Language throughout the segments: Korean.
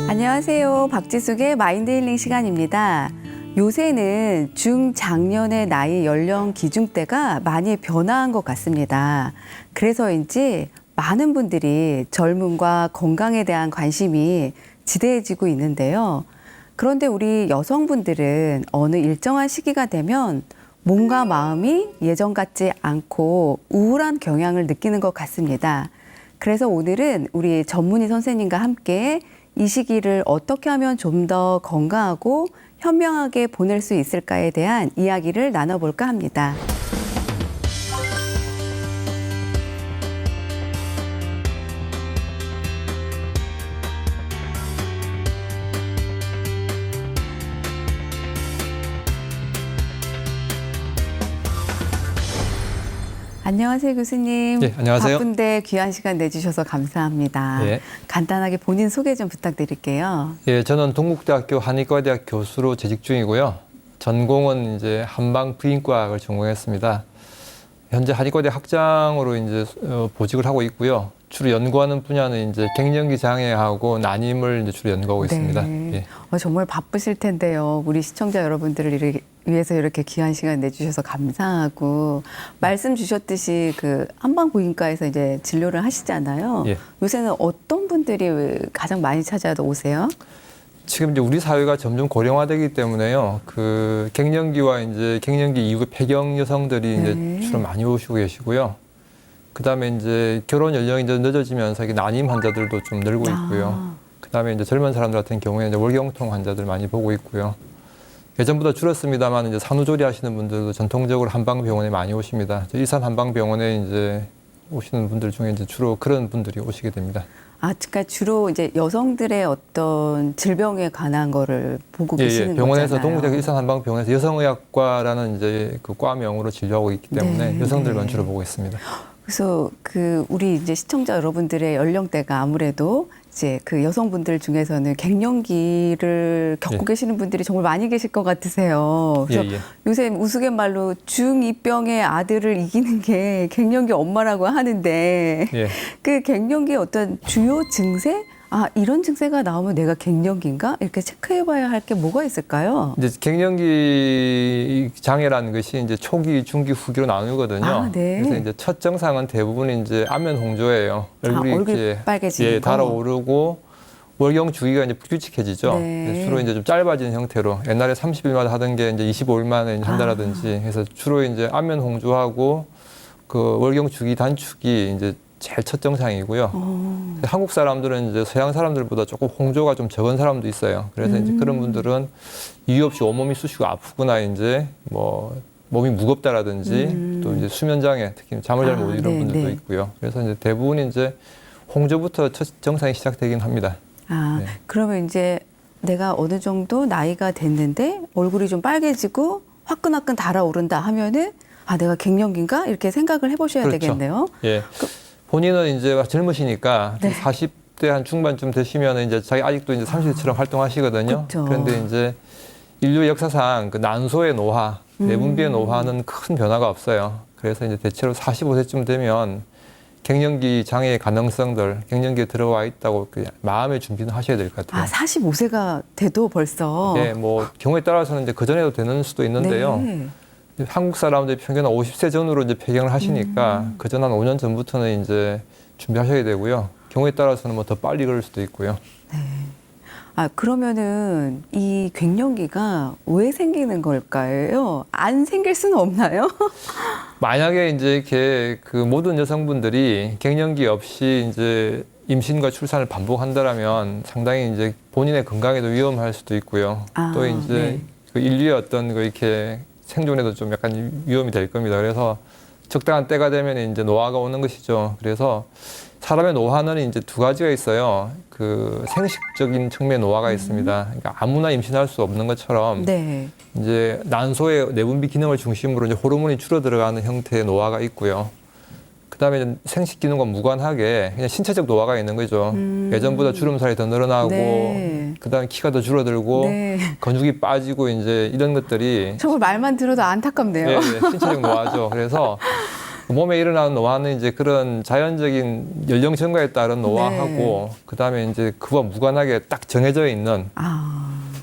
안녕하세요. 박지숙의 마인드 힐링 시간입니다. 요새는 중장년의 나이 연령 기준대가 많이 변화한 것 같습니다. 그래서인지 많은 분들이 젊음과 건강에 대한 관심이 지대해지고 있는데요. 그런데 우리 여성분들은 어느 일정한 시기가 되면 몸과 마음이 예전 같지 않고 우울한 경향을 느끼는 것 같습니다. 그래서 오늘은 우리 전문의 선생님과 함께 이 시기를 어떻게 하면 좀 더 건강하고 현명하게 보낼 수 있을까에 대한 이야기를 나눠볼까 합니다. 안녕하세요, 교수님. 네, 안녕하세요. 바쁜데 귀한 시간 내주셔서 감사합니다. 예. 간단하게 본인 소개 좀 부탁드릴게요. 예, 저는 동국대학교 한의과대학 교수로 재직 중이고요. 전공은 이제 한방부인과학을 전공했습니다. 현재 한의과대 학장으로 이제 보직을 하고 있고요. 주로 연구하는 분야는 이제 갱년기 장애하고 난임을 이제 주로 연구하고 있습니다. 예. 정말 바쁘실 텐데요. 우리 시청자 여러분들을 위해서 이렇게 귀한 시간 내주셔서 감사하고 말씀 주셨듯이 그 한방부인과에서 이제 진료를 하시잖아요. 예. 요새는 어떤 분들이 가장 많이 찾아오세요? 지금 이제 우리 사회가 점점 고령화되기 때문에요. 그 갱년기와 이제 갱년기 이후 폐경 여성들이 이제 주로 많이 오시고 계시고요. 그다음에 이제 결혼 연령이 이제 늦어지면서 이게 난임 환자들도 좀 늘고 있고요. 그다음에 이제 젊은 사람들 같은 경우에 이제 월경통 환자들 많이 보고 있고요. 예전보다 줄었습니다만 이제 산후조리 하시는 분들도 전통적으로 한방병원에 많이 오십니다. 일산 한방병원에 이제 오시는 분들 중에 이제 주로 그런 분들이 오시게 됩니다. 그러니까 주로 이제 여성들의 어떤 질병에 관한 거를 보고 계시는 거잖아요. 병원에서 동국대학교 일산 한방병원에서 여성의학과라는 이제 그 과명으로 진료하고 있기 때문에 여성들만 주로 보고 있습니다. 그래서 우리 이제 시청자 여러분들의 연령대가 아무래도 이제 그 여성분들 중에서는 갱년기를 겪고 계시는 분들이 정말 많이 계실 것 같으세요. 그래서 요새 우스갯말로 중2병의 아들을 이기는 게 갱년기 엄마라고 하는데 그 갱년기의 어떤 주요 증세? 이런 증세가 나오면 내가 갱년기인가? 이렇게 체크해봐야 할 게 뭐가 있을까요? 이제 갱년기 장애라는 것이 이제 초기, 중기, 후기로 나누거든요. 그래서 이제 첫 증상은 대부분 이제 안면 홍조예요. 얼굴이 이렇게 빨개지는 거. 달아오르고 월경 주기가 이제 불규칙해지죠. 주로 이제 좀 짧아진 형태로 옛날에 30일마다 하던 게 이제 25일 만에 한다라든지 해서 주로 이제 안면 홍조하고 그 월경 주기 단축이 이제 제일 첫 증상이고요. 한국 사람들은 이제 서양 사람들보다 조금 홍조가 좀 적은 사람도 있어요. 그래서 이제 그런 분들은 이유 없이 온몸이 쑤시고 아프거나 이제 뭐 몸이 무겁다라든지 또 이제 수면 장애, 특히 잠을 잘 못 이루는 분들도 있고요. 그래서 이제 대부분 이제 홍조부터 첫 증상이 시작되긴 합니다. 그러면 이제 내가 어느 정도 나이가 됐는데 얼굴이 좀 빨개지고 화끈화끈 달아오른다 하면은 내가 갱년기인가? 이렇게 생각을 해보셔야 되겠네요. 예. 본인은 이제 젊으시니까 40대 한 중반쯤 되시면 이제 자기 아직도 이제 30대처럼 활동하시거든요. 그런데 이제 인류 역사상 그 난소의 노화, 내분비의 노화는 큰 변화가 없어요. 그래서 이제 대체로 45세쯤 되면 갱년기 장애의 가능성들, 갱년기에 들어와 있다고 마음의 준비는 하셔야 될 것 같아요. 45세가 돼도 벌써? 네, 뭐 경우에 따라서는 이제 그 전에도 되는 수도 있는데요. 한국 사람들이 평균 50세 전후로 이제 폐경을 하시니까 그전 한 5년 전부터는 이제 준비하셔야 되고요. 경우에 따라서는 뭐 더 빨리 그럴 수도 있고요. 그러면은 이 갱년기가 왜 생기는 걸까요? 안 생길 수는 없나요? 만약에 이제 이렇게 그 모든 여성분들이 갱년기 없이 이제 임신과 출산을 반복한다라면 상당히 이제 본인의 건강에도 위험할 수도 있고요. 또 이제 그 인류의 어떤 그 이렇게 생존에도 좀 약간 위험이 될 겁니다. 그래서 적당한 때가 되면 이제 노화가 오는 것이죠. 그래서 사람의 노화는 이제 두 가지가 있어요. 그 생식적인 측면의 노화가 있습니다. 그러니까 아무나 임신할 수 없는 것처럼 이제 난소의 내분비 기능을 중심으로 이제 호르몬이 줄어들어가는 형태의 노화가 있고요. 그다음에 생식 기능과 무관하게 그냥 신체적 노화가 있는 거죠. 예전보다 주름살이 더 늘어나고 그다음에 키가 더 줄어들고 근육이 빠지고 이제 이런 것들이 정말 말만 들어도 안타깝네요. 신체적 노화죠. 그래서 몸에 일어나는 노화는 이제 그런 자연적인 연령 증가에 따른 노화하고 그다음에 이제 그와 무관하게 딱 정해져 있는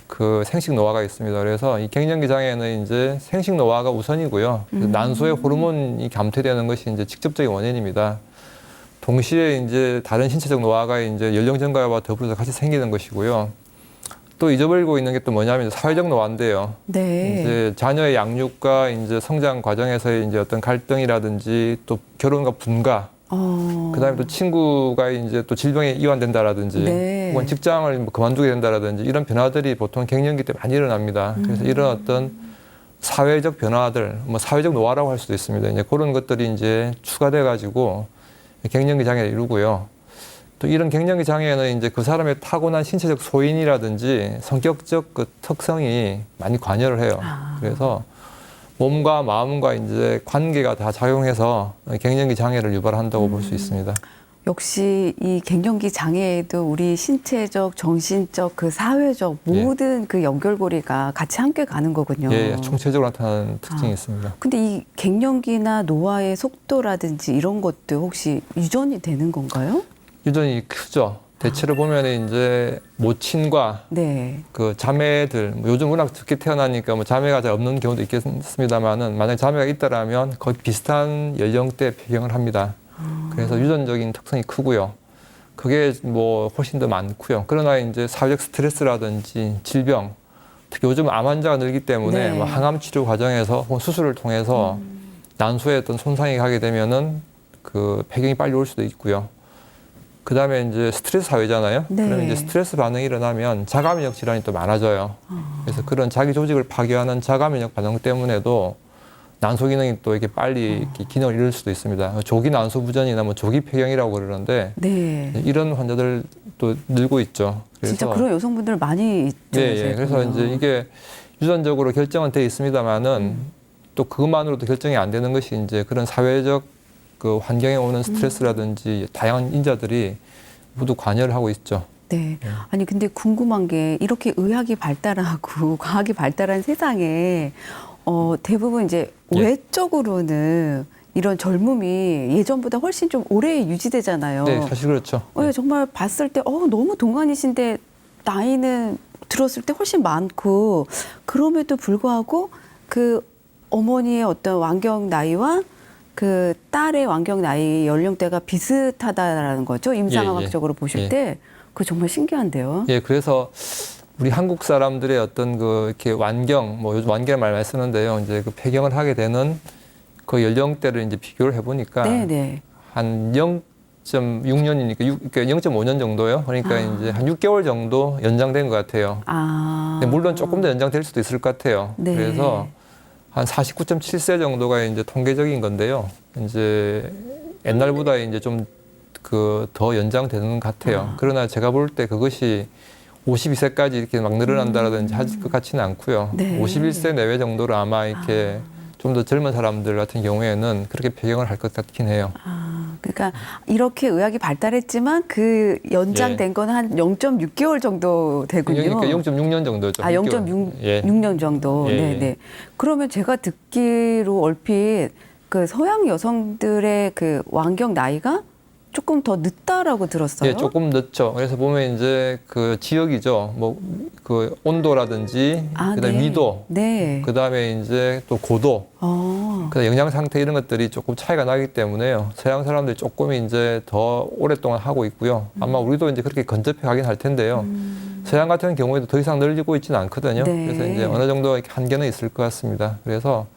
그 생식 노화가 있습니다. 그래서 이 갱년기 장애는 이제 생식 노화가 우선이고요. 난소의 호르몬이 감퇴되는 것이 이제 직접적인 원인입니다. 동시에 이제 다른 신체적 노화가 이제 연령 증가와 더불어서 같이 생기는 것이고요. 또 잊어버리고 있는 게 또 뭐냐면 사회적 노화인데요. 네. 이제 자녀의 양육과 이제 성장 과정에서의 이제 어떤 갈등이라든지 또 결혼과 분가, 그다음에 또 친구가 이제 또 질병에 이완된다라든지, 네. 혹은 직장을 뭐 그만두게 된다라든지 이런 변화들이 보통 갱년기 때 많이 일어납니다. 그래서 이런 어떤 사회적 변화들, 뭐 사회적 노화라고 할 수도 있습니다. 이제 그런 것들이 이제 추가돼 가지고 갱년기 장애를 이루고요. 또 이런 갱년기 장애는 이제 그 사람의 타고난 신체적 소인이라든지 성격적 그 특성이 많이 관여를 해요. 그래서 몸과 마음과 이제 관계가 다 작용해서 갱년기 장애를 유발한다고 볼 수 있습니다. 역시 이 갱년기 장애에도 우리 신체적, 정신적, 그 사회적 모든 그 연결고리가 같이 함께 가는 거군요. 예, 총체적으로 나타나는 특징이 있습니다. 근데 이 갱년기나 노화의 속도라든지 이런 것도 혹시 유전이 되는 건가요? 유전이 크죠. 대체로 보면 이제 모친과 네. 그 자매들, 뭐 요즘 워낙 적게 태어나니까 뭐 자매가 잘 없는 경우도 있겠습니다만은 만약 자매가 있다라면 거의 비슷한 연령대 배경을 합니다. 그래서 유전적인 특성이 크고요. 그게 뭐 훨씬 더 많고요. 그러나 이제 사회적 스트레스라든지 질병, 특히 요즘 암 환자가 늘기 때문에 네. 뭐 항암 치료 과정에서 혹은 수술을 통해서 난소에 어떤 손상이 가게 되면은 그 폐경이 빨리 올 수도 있고요. 그 다음에 이제 스트레스 사회잖아요. 네. 그러면 이제 스트레스 반응이 일어나면 자가면역 질환이 또 많아져요. 그래서 그런 자기 조직을 파괴하는 자가면역 반응 때문에도 난소 기능이 또 이렇게 빨리 이렇게 기능을 잃을 수도 있습니다. 조기 난소 부전이나 뭐 조기 폐경이라고 그러는데 네. 이런 환자들 또 늘고 있죠. 그래서 진짜 그런 여성분들 많이 있죠. 예. 그래서 이제 이게 유전적으로 결정은 돼 있습니다만은 또 그것만으로도 결정이 안 되는 것이 이제 그런 사회적 그 환경에 오는 스트레스라든지 다양한 인자들이 모두 관여를 하고 있죠. 네. 아니 근데 궁금한 게 이렇게 의학이 발달하고 과학이 발달한 세상에 대부분 이제 외적으로는 이런 젊음이 예전보다 훨씬 좀 오래 유지되잖아요. 네, 사실 그렇죠. 정말 봤을 때 너무 동안이신데 나이는 들었을 때 훨씬 많고 그럼에도 불구하고 그 어머니의 어떤 완경 나이와 그 딸의 완경 나이 연령대가 비슷하다라는 거죠. 임상학적으로 보실 때 그거 정말 신기한데요. 예, 그래서 우리 한국 사람들의 어떤 그 이렇게 완경, 뭐 요즘 완경 말 쓰는데요. 이제 그 폐경을 하게 되는 그 연령대를 이제 비교를 해보니까 네네. 한 0.6년이니까 그러니까 0.5년 정도요. 그러니까 이제 한 6개월 정도 연장된 것 같아요. 근데 물론 조금 더 연장될 수도 있을 것 같아요. 네. 그래서 한 49.7세 정도가 이제 통계적인 건데요. 이제 옛날보다 이제 좀 그 더 연장되는 것 같아요. 그러나 제가 볼 때 그것이 52세까지 이렇게 막 늘어난다라든지 할 것 같지는 않고요. 네. 51세 내외 정도로 아마 이렇게 좀 더 젊은 사람들 같은 경우에는 그렇게 폐경을 할 것 같긴 해요. 그러니까 이렇게 의학이 발달했지만 그 연장된 거는 한 0.6개월 정도 되군요. 그러니까 0.6년 정도죠. 0.6년 정도. 네네. 그러면 제가 듣기로 얼핏 그 서양 여성들의 그 완경 나이가 조금 더 늦다라고 들었어요. 예, 조금 늦죠. 그래서 보면 이제 그 지역이죠. 뭐 그 온도라든지 그다음에 위도, 그다음에 이제 또 고도, 그다음 영양 상태 이런 것들이 조금 차이가 나기 때문에요. 서양 사람들이 조금 이제 더 오랫동안 하고 있고요. 아마 우리도 이제 그렇게 근접해 가긴 할 텐데요. 서양 같은 경우에도 더 이상 늘리고 있지는 않거든요. 그래서 이제 어느 정도 한계는 있을 것 같습니다. 그래서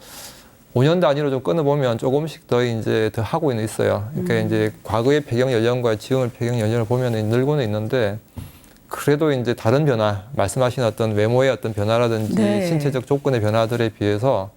5년 단위로 좀 끊어보면 조금씩 더 이제 더 하고 있어요. 그러니까 이제 과거의 폐경 연령과 지금의 폐경 연령을 보면 늘고는 있는데 그래도 이제 다른 변화, 말씀하신 어떤 외모의 어떤 변화라든지 신체적 조건의 변화들에 비해서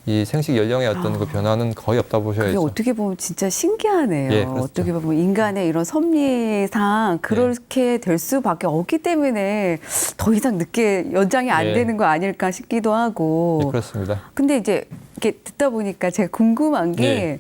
이 생식 연령의 어떤 그 변화는 거의 없다 보셔야죠. 그게 어떻게 보면 진짜 신기하네요. 예, 그렇죠. 어떻게 보면 인간의 이런 섭리상 그렇게 될 수밖에 없기 때문에 더 이상 늦게 연장이 안 되는 거 아닐까 싶기도 하고. 예, 그렇습니다. 근데 이제 이렇게 듣다 보니까 제가 궁금한 게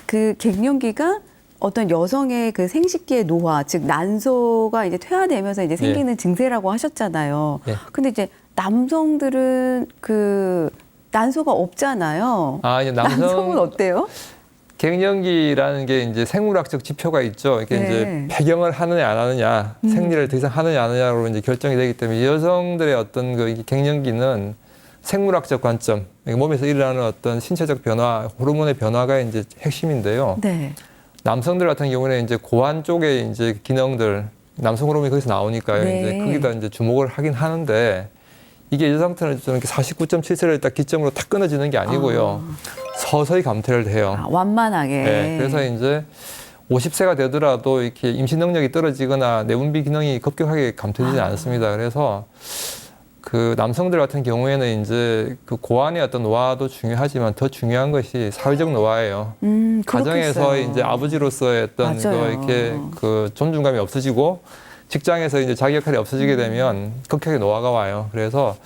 그 갱년기가 어떤 여성의 그 생식기의 노화, 즉 난소가 이제 퇴화되면서 이제 생기는 증세라고 하셨잖아요. 근데 이제 남성들은 그 난소가 없잖아요. 이제 남성은 어때요? 갱년기라는 게 이제 생물학적 지표가 있죠. 이게 네. 이제 폐경을 하느냐 안 하느냐, 생리를 더 이상 하느냐 안 하느냐로 이제 결정이 되기 때문에 여성들의 어떤 그 갱년기는 생물학적 관점, 몸에서 일어나는 어떤 신체적 변화, 호르몬의 변화가 이제 핵심인데요. 네. 남성들 같은 경우는 이제 고환 쪽에 이제 기능들, 남성 호르몬이 거기서 나오니까요. 네. 이제 거기다 이제 주목을 하긴 하는데 이게 여성한테는 좀 이렇게 49.7세를 딱 기점으로 탁 끊어지는 게 아니고요. 서서히 감퇴를 해요. 완만하게. 네, 그래서 이제 50세가 되더라도 이렇게 임신 능력이 떨어지거나 내분비 기능이 급격하게 감퇴되지 않습니다. 그래서 그 남성들 같은 경우에는 이제 그 고환의 어떤 노화도 중요하지만 더 중요한 것이 사회적 노화예요. 가정에서 그렇겠어요. 이제 아버지로서의 어떤 거 맞아요. 이렇게 그 존중감이 없어지고 직장에서 이제 자기 역할이 없어지게 되면 급하게 노화가 와요. 그래서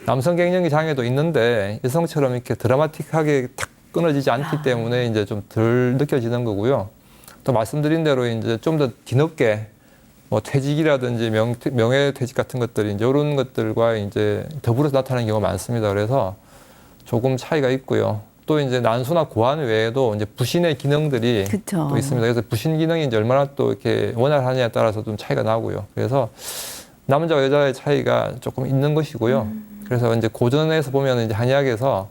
남성 갱년기 장애도 있는데 여성처럼 이렇게 드라마틱하게 탁 끊어지지 않기 때문에 이제 좀 덜 느껴지는 거고요. 또 말씀드린 대로 이제 좀 더 뒤늦게 뭐 퇴직이라든지 명예퇴직 같은 것들이 이제 이런 것들과 이제 더불어서 나타나는 경우가 많습니다. 그래서 조금 차이가 있고요. 또 이제 난소나 고환 외에도 이제 부신의 기능들이 그쵸. 또 있습니다. 그래서 부신 기능이 이제 얼마나 또 이렇게 원활하냐에 따라서 좀 차이가 나고요. 그래서 남자와 여자의 차이가 조금 있는 것이고요. 그래서 이제 고전에서 보면 이제 한의학에서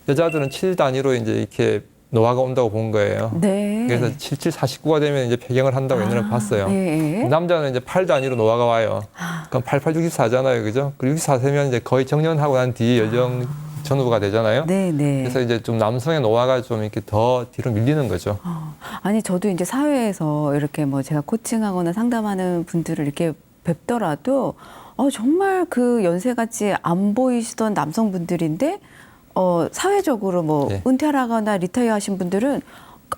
여자들은 7 단위로 이제 이렇게 노화가 온다고 본 거예요. 네. 그래서 7749가 되면 이제 폐경을 한다고 옛날에 봤어요. 네. 남자는 이제 8 단위로 노화가 와요. 그럼 8864잖아요. 그죠? 그리고 64세면 이제 거의 정년하고 난 뒤에 연령 전후가 되잖아요. 네, 네. 그래서 이제 좀 남성의 노화가 좀 이렇게 더 뒤로 밀리는 거죠. 아니 저도 이제 사회에서 이렇게 뭐 제가 코칭하거나 상담하는 분들을 이렇게 뵙더라도 정말 그 연세같이 안 보이시던 남성분들인데 사회적으로 뭐 예. 은퇴하거나 리타이어 하신 분들은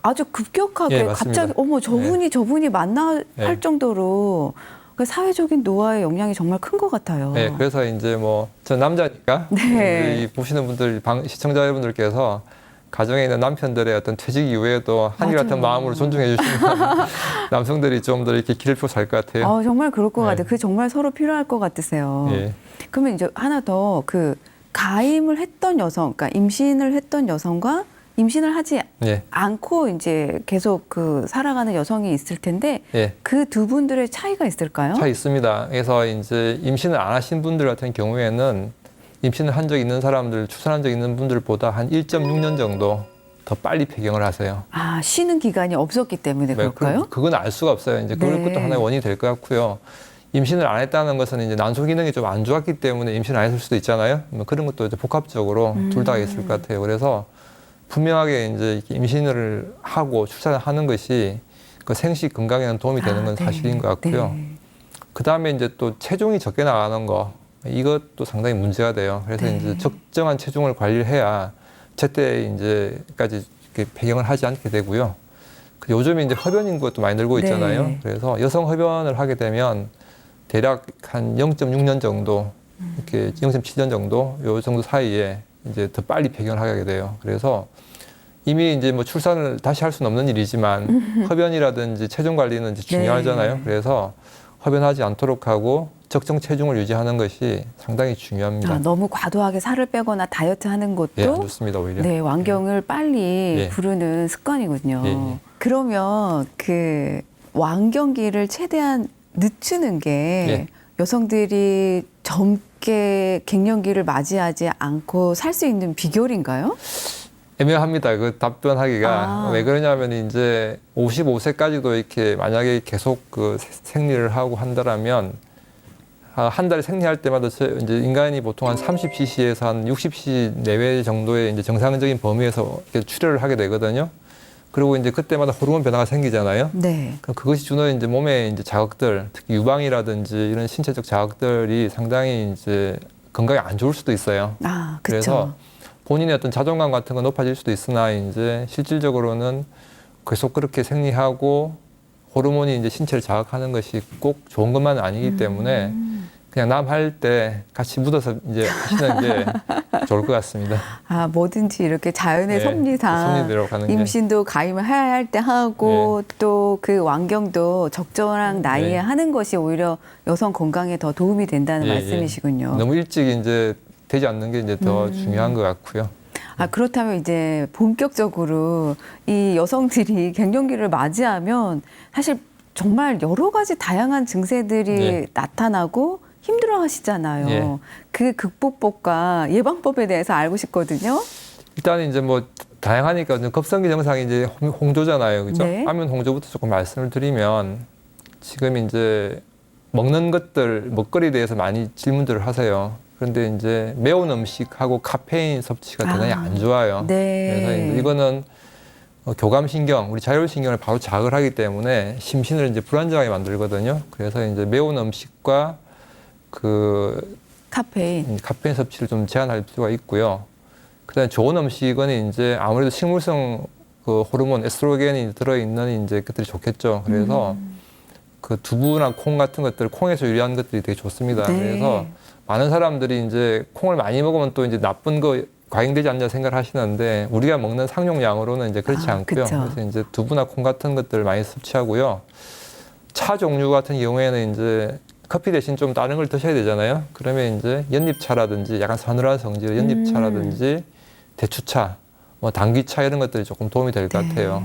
아주 급격하게 예, 맞습니다. 갑자기 저분이 맞나 예. 할 정도로 그 사회적인 노화의 영향이 정말 큰 것 같아요. 네, 그래서 이제 뭐 저 남자니까 네. 이 보시는 분들 시청자 여러분들께서 가정에 있는 남편들의 어떤 퇴직 이후에도 한결같은 맞아요. 마음으로 존중해 주시면 남성들이 좀 더 이렇게 길을 펴 살 것 같아요. 정말 그럴 것 네. 같아요. 그게 정말 서로 필요할 것 같으세요. 예. 그러면 이제 하나 더 그 가임을 했던 여성, 그러니까 임신을 했던 여성과 임신을 하지 예. 않고 이제 계속 그 살아가는 여성이 있을 텐데 예. 그 두 분들의 차이가 있을까요? 차 있습니다. 그래서 이제 임신을 안 하신 분들 같은 경우에는 임신을 한 적 있는 사람들, 출산한 적 있는 분들보다 한 1.6년 정도 더 빨리 폐경을 하세요. 쉬는 기간이 없었기 때문에 그럴까요? 그건 알 수가 없어요. 이제 그것도 네. 하나의 원인이 될 것 같고요. 임신을 안 했다는 것은 이제 난소 기능이 좀 안 좋았기 때문에 임신을 안 했을 수도 있잖아요. 뭐 그런 것도 이제 복합적으로 둘 다 있을 것 같아요. 그래서 분명하게 이제 이렇게 임신을 하고 출산을 하는 것이 그 생식 건강에는 도움이 되는 건 네. 사실인 것 같고요. 네. 그 다음에 이제 또 체중이 적게 나가는 거 이것도 상당히 문제가 돼요. 그래서 네. 이제 적정한 체중을 관리를 해야 제때 이제까지 이렇게 폐경을 하지 않게 되고요. 요즘에 이제 흡연인 것도 많이 늘고 있잖아요. 네. 그래서 여성 흡연을 하게 되면 대략 한 0.6년 정도, 이렇게 0.7년 정도, 요 정도 사이에 이제 더 빨리 폐경을 하게 돼요. 그래서 이미 이제 뭐 출산을 다시 할 수는 없는 일이지만 흡연이라든지 체중 관리는 이제 중요하잖아요. 네. 그래서 흡연하지 않도록 하고 적정 체중을 유지하는 것이 상당히 중요합니다. 너무 과도하게 살을 빼거나 다이어트 하는 것도 예, 안 좋습니다, 오히려. 네, 완경을 빨리 예. 부르는 습관이거든요. 예, 예. 그러면 그 완경기를 최대한 늦추는 게 예. 여성들이 젊게 갱년기를 맞이하지 않고 살 수 있는 비결인가요? 애매합니다. 그 답변하기가. 왜 그러냐면 이제 55세까지도 이렇게 만약에 계속 그 생리를 하고 한다라면 한 달에 생리할 때마다 이제 인간이 보통 한 30cc에서 한 60cc 내외 정도의 이제 정상적인 범위에서 이렇게 출혈을 하게 되거든요. 그리고 이제 그때마다 호르몬 변화가 생기잖아요. 네. 그럼 그것이 주는 이제 몸의 이제 자극들, 특히 유방이라든지 이런 신체적 자극들이 상당히 이제 건강에 안 좋을 수도 있어요. 그렇죠. 그래서 본인의 어떤 자존감 같은 건 높아질 수도 있으나 이제 실질적으로는 계속 그렇게 생리하고 호르몬이 이제 신체를 자극하는 것이 꼭 좋은 것만은 아니기 때문에 그냥 남 할 때 같이 묻어서 이제 하시는 게 좋을 것 같습니다. 뭐든지 이렇게 자연의 네, 섭리상 섭리대로 가는 게. 임신도 가임을 해야 할 때 하고 또 그 완경도 적절한 나이에 네. 하는 것이 오히려 여성 건강에 더 도움이 된다는 예, 말씀이시군요. 너무 일찍 이제 되지 않는 게 이제 더 중요한 것 같고요. 아, 그렇다면 이제 본격적으로 이 여성들이 갱년기를 맞이하면 사실 정말 여러 가지 다양한 증세들이 네. 나타나고 힘들어 하시잖아요. 예. 그 극복법과 예방법에 대해서 알고 싶거든요. 일단 이제 뭐 다양하니까 이제 급성기 증상이 이제 홍조잖아요. 그죠? 네. 안면 홍조부터 조금 말씀을 드리면 지금 이제 먹는 것들, 먹거리에 대해서 많이 질문들을 하세요. 그런데 이제 매운 음식하고 카페인 섭취가 대단히 안 좋아요. 네. 그래서 이제 이거는 교감신경, 우리 자율신경을 바로 자극을 하기 때문에 심신을 이제 불안정하게 만들거든요. 그래서 이제 매운 음식과 그 카페인. 카페인 섭취를 좀 제한할 필요가 있고요. 그다음에 좋은 음식은 이제 아무래도 식물성 그 호르몬 에스트로겐이 들어있는 이제 것들이 좋겠죠. 그래서 그 두부나 콩 같은 것들, 콩에서 유래한 것들이 되게 좋습니다. 네. 그래서 많은 사람들이 이제 콩을 많이 먹으면 또 이제 나쁜 거 과잉되지 않냐 생각을 하시는데 우리가 먹는 상용량으로는 이제 그렇지 않고요. 그쵸. 그래서 이제 두부나 콩 같은 것들을 많이 섭취하고요. 차 종류 같은 경우에는 이제 커피 대신 좀 다른 걸 드셔야 되잖아요. 그러면 이제 연잎차라든지 약간 서늘한 성질의 연잎차라든지 대추차, 뭐 당귀차 이런 것들이 조금 도움이 될 것 같아요.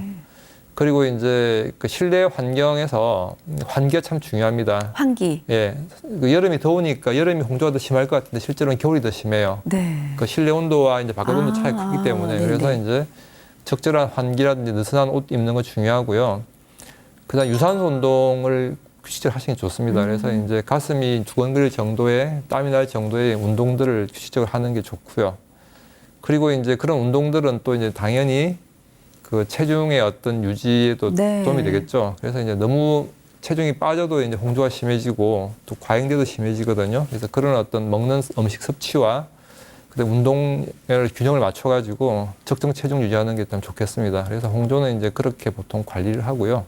그리고 이제 그 실내 환경에서 환기가 참 중요합니다. 환기. 예, 그 여름이 더우니까 여름이 홍조가 더 심할 것 같은데 실제로는 겨울이 더 심해요. 네. 그 실내 온도와 이제 바깥 온도 차이가 크기 때문에 네네. 그래서 이제 적절한 환기라든지 느슨한 옷 입는 거 중요하고요. 그다음 유산소 운동을 규칙적으로 하시는 게 좋습니다. 그래서 이제 가슴이 두근거릴 정도의 땀이 날 정도의 운동들을 규칙적으로 하는 게 좋고요. 그리고 이제 그런 운동들은 또 이제 당연히 그 체중의 어떤 유지에도 네. 도움이 되겠죠. 그래서 이제 너무 체중이 빠져도 이제 홍조가 심해지고 또 과잉돼도 심해지거든요. 그래서 그런 어떤 먹는 음식 섭취와 그다음 운동을 균형을 맞춰가지고 적정 체중 유지하는 게 일단 좋겠습니다. 그래서 홍조는 이제 그렇게 보통 관리를 하고요.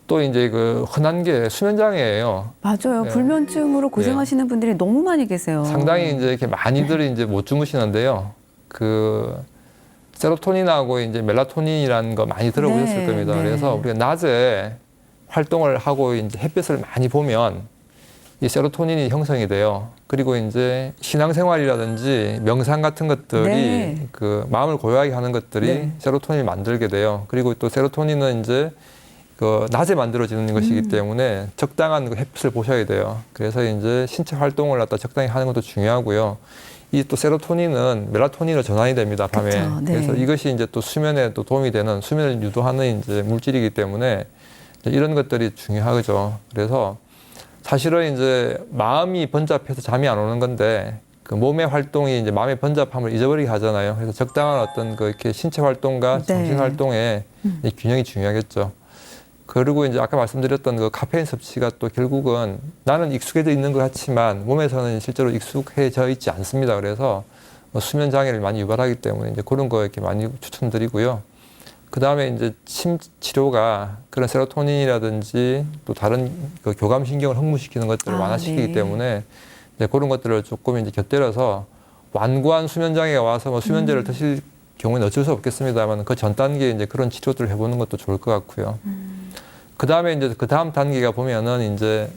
또 이제 그 흔한 게 수면 장애예요. 맞아요. 네. 불면증으로 고생하시는 분들이 너무 많이 계세요. 상당히 이제 이렇게 많이들 이제 못 주무시는데요. 그 세로토닌하고 이제 멜라토닌이라는 거 많이 들어보셨을 네, 겁니다. 네. 그래서 우리가 낮에 활동을 하고 이제 햇빛을 많이 보면 이 세로토닌이 형성이 돼요. 그리고 이제 신앙생활이라든지 명상 같은 것들이 네. 그 마음을 고요하게 하는 것들이 네. 세로토닌을 만들게 돼요. 그리고 또 세로토닌은 이제 그 낮에 만들어지는 것이기 때문에 적당한 그 햇빛을 보셔야 돼요. 그래서 이제 신체 활동을 갖다 적당히 하는 것도 중요하고요. 이 또 세로토닌은 멜라토닌으로 전환이 됩니다, 밤에. 그쵸, 네. 그래서 이것이 이제 또 수면에 또 도움이 되는 수면을 유도하는 이제 물질이기 때문에 이제 이런 것들이 중요하죠. 그래서 사실은 이제 마음이 번잡해서 잠이 안 오는 건데 그 몸의 활동이 이제 마음의 번잡함을 잊어버리게 하잖아요. 그래서 적당한 어떤 그 이렇게 신체 활동과 네. 정신 활동의 이 균형이 중요하겠죠. 그리고 이제 아까 말씀드렸던 그 카페인 섭취가 또 결국은 나는 익숙해져 있는 것 같지만 몸에서는 실제로 익숙해져 있지 않습니다. 그래서 뭐 수면 장애를 많이 유발하기 때문에 이제 그런 거 이렇게 많이 추천드리고요. 그 다음에 이제 침 치료가 그런 세로토닌이라든지 또 다른 그 교감신경을 흥분시키는 것들을 완화시키기 네. 때문에 이제 그런 것들을 조금 이제 곁들여서 완고한 수면 장애가 와서 뭐 수면제를 드실 경우는 어쩔 수 없겠습니다만 그 전 단계에 이제 그런 치료들을 해보는 것도 좋을 것 같고요. 그 다음에 이제 그 다음 단계가 보면은 이제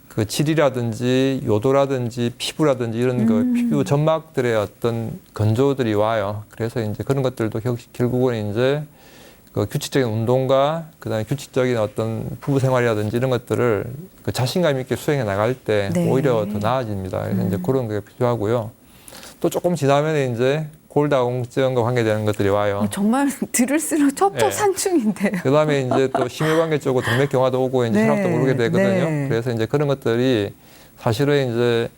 그 질이라든지 요도라든지 피부라든지 이런 그 피부 점막들의 어떤 건조들이 와요. 그래서 이제 그런 것들도 결국은 이제 그 규칙적인 운동과 그다음에 규칙적인 어떤 부부 생활이라든지 이런 것들을 그 자신감 있게 수행해 나갈 때 네. 오히려 더 나아집니다. 그래서 이제 그런 게 필요하고요. 또 조금 지나면 이제 골다공증과 관계되는 것들이 와요. 정말 들을수록 첩첩산중인데요. 그다음에 이제 또 심혈관계 쪽으로 동맥경화도 오고 이제 네, 혈압도 오르게 되거든요. 네. 그래서 이제 그런 것들이 사실은 이제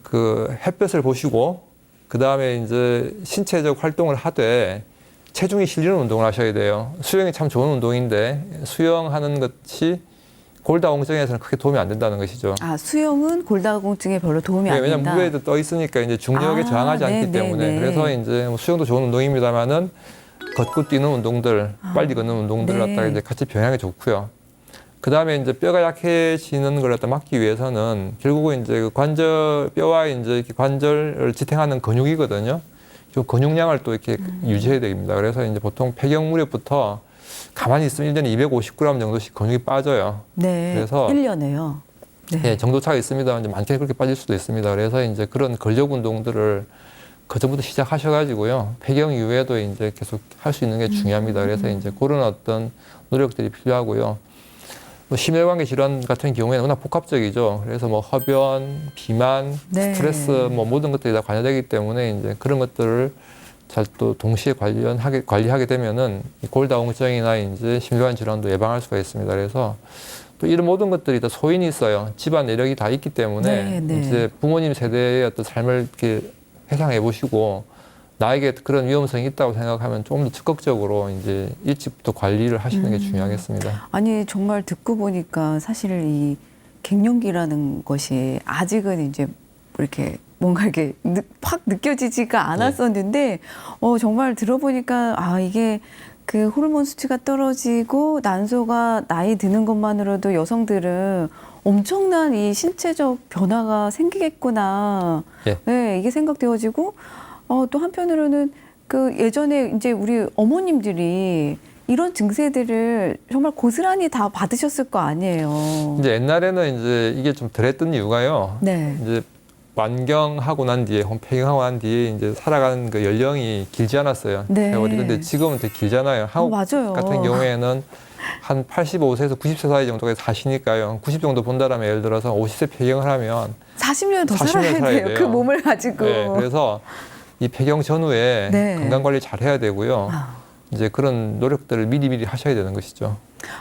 그 햇볕을 보시고 그다음에 이제 신체적 활동을 하되 체중이 실리는 운동을 하셔야 돼요. 수영이 참 좋은 운동인데 수영하는 것이 골다공증에서는 크게 도움이 안 된다는 것이죠. 아, 수영은 골다공증에 별로 도움이 안 된다. 왜냐하면 무게에도 떠 있으니까 이제 중력에 아, 저항하지 않기 네, 때문에 네, 네. 그래서 이제 뭐 수영도 좋은 운동입니다만은 걷고 뛰는 운동들, 빨리 걷는 운동들 네. 갖다가 이제 같이 병행하기 좋고요. 그 다음에 이제 뼈가 약해지는 걸 갖다 막기 위해서는 결국은 이제 그 관절 뼈와 이제 이렇게 관절을 지탱하는 근육이거든요. 이 근육량을 또 이렇게 유지해야 됩니다. 그래서 이제 보통 폐경 무렵부터 가만히 있으면 1년에 250g 정도씩 근육이 빠져요. 네. 그래서 1년에요. 네. 예, 정도 차가 있습니다. 이제 많게는 그렇게 빠질 수도 있습니다. 그래서 이제 그런 근력 운동들을 그 전부터 시작하셔가지고요. 폐경 이후에도 이제 계속 할 수 있는 게 중요합니다. 그래서 이제 그런 어떤 노력들이 필요하고요. 뭐 심혈관계 질환 같은 경우에는 워낙 복합적이죠. 그래서 뭐 흡연, 비만, 네. 스트레스 뭐 모든 것들이 다 관여되기 때문에 이제 그런 것들을 잘 또 동시에 관리하게 되면은 이 골다공증이나 이제 심혈관 질환도 예방할 수가 있습니다. 그래서 또 이런 모든 것들이 다 소인이 있어요. 집안 내력이 다 있기 때문에 네. 이제 부모님 세대의 어떤 삶을 이렇게 회상해 보시고 나에게 그런 위험성이 있다고 생각하면 좀 더 적극적으로 이제 일찍부터 관리를 하시는 게 중요하겠습니다. 아니 정말 듣고 보니까 사실 이 갱년기라는 것이 아직은 이제 이렇게 뭔가 이렇게 확 느껴지지가 않았었는데 정말 들어보니까 아 이게 그 호르몬 수치가 떨어지고 난소가 나이 드는 것만으로도 여성들은 엄청난 이 신체적 변화가 생기겠구나. 예. 네, 이게 생각되어지고 또 한편으로는 그 예전에 이제 우리 어머님들이 이런 증세들을 정말 고스란히 다 받으셨을 거 아니에요. 이제 옛날에는 이제 이게 좀 덜했던 이유가요. 네. 이제 완경하고 난 뒤에, 폐경하고 난 뒤에 이제 살아가는 그 연령이 길지 않았어요. 네. 세월이. 근데 지금은 되게 길잖아요. 한국 맞아요. 같은 경우에는 한 85세에서 90세 사이 정도까지 사시니까요. 90 정도 본다라면 예를 들어서 50세 폐경을 하면 40년 더 40년 살아야 살아야 돼요. 그 돼요. 몸을 가지고. 네, 그래서 이 폐경 전후에 네. 건강 관리 잘 해야 되고요. 아. 이제 그런 노력들을 미리미리 하셔야 되는 것이죠.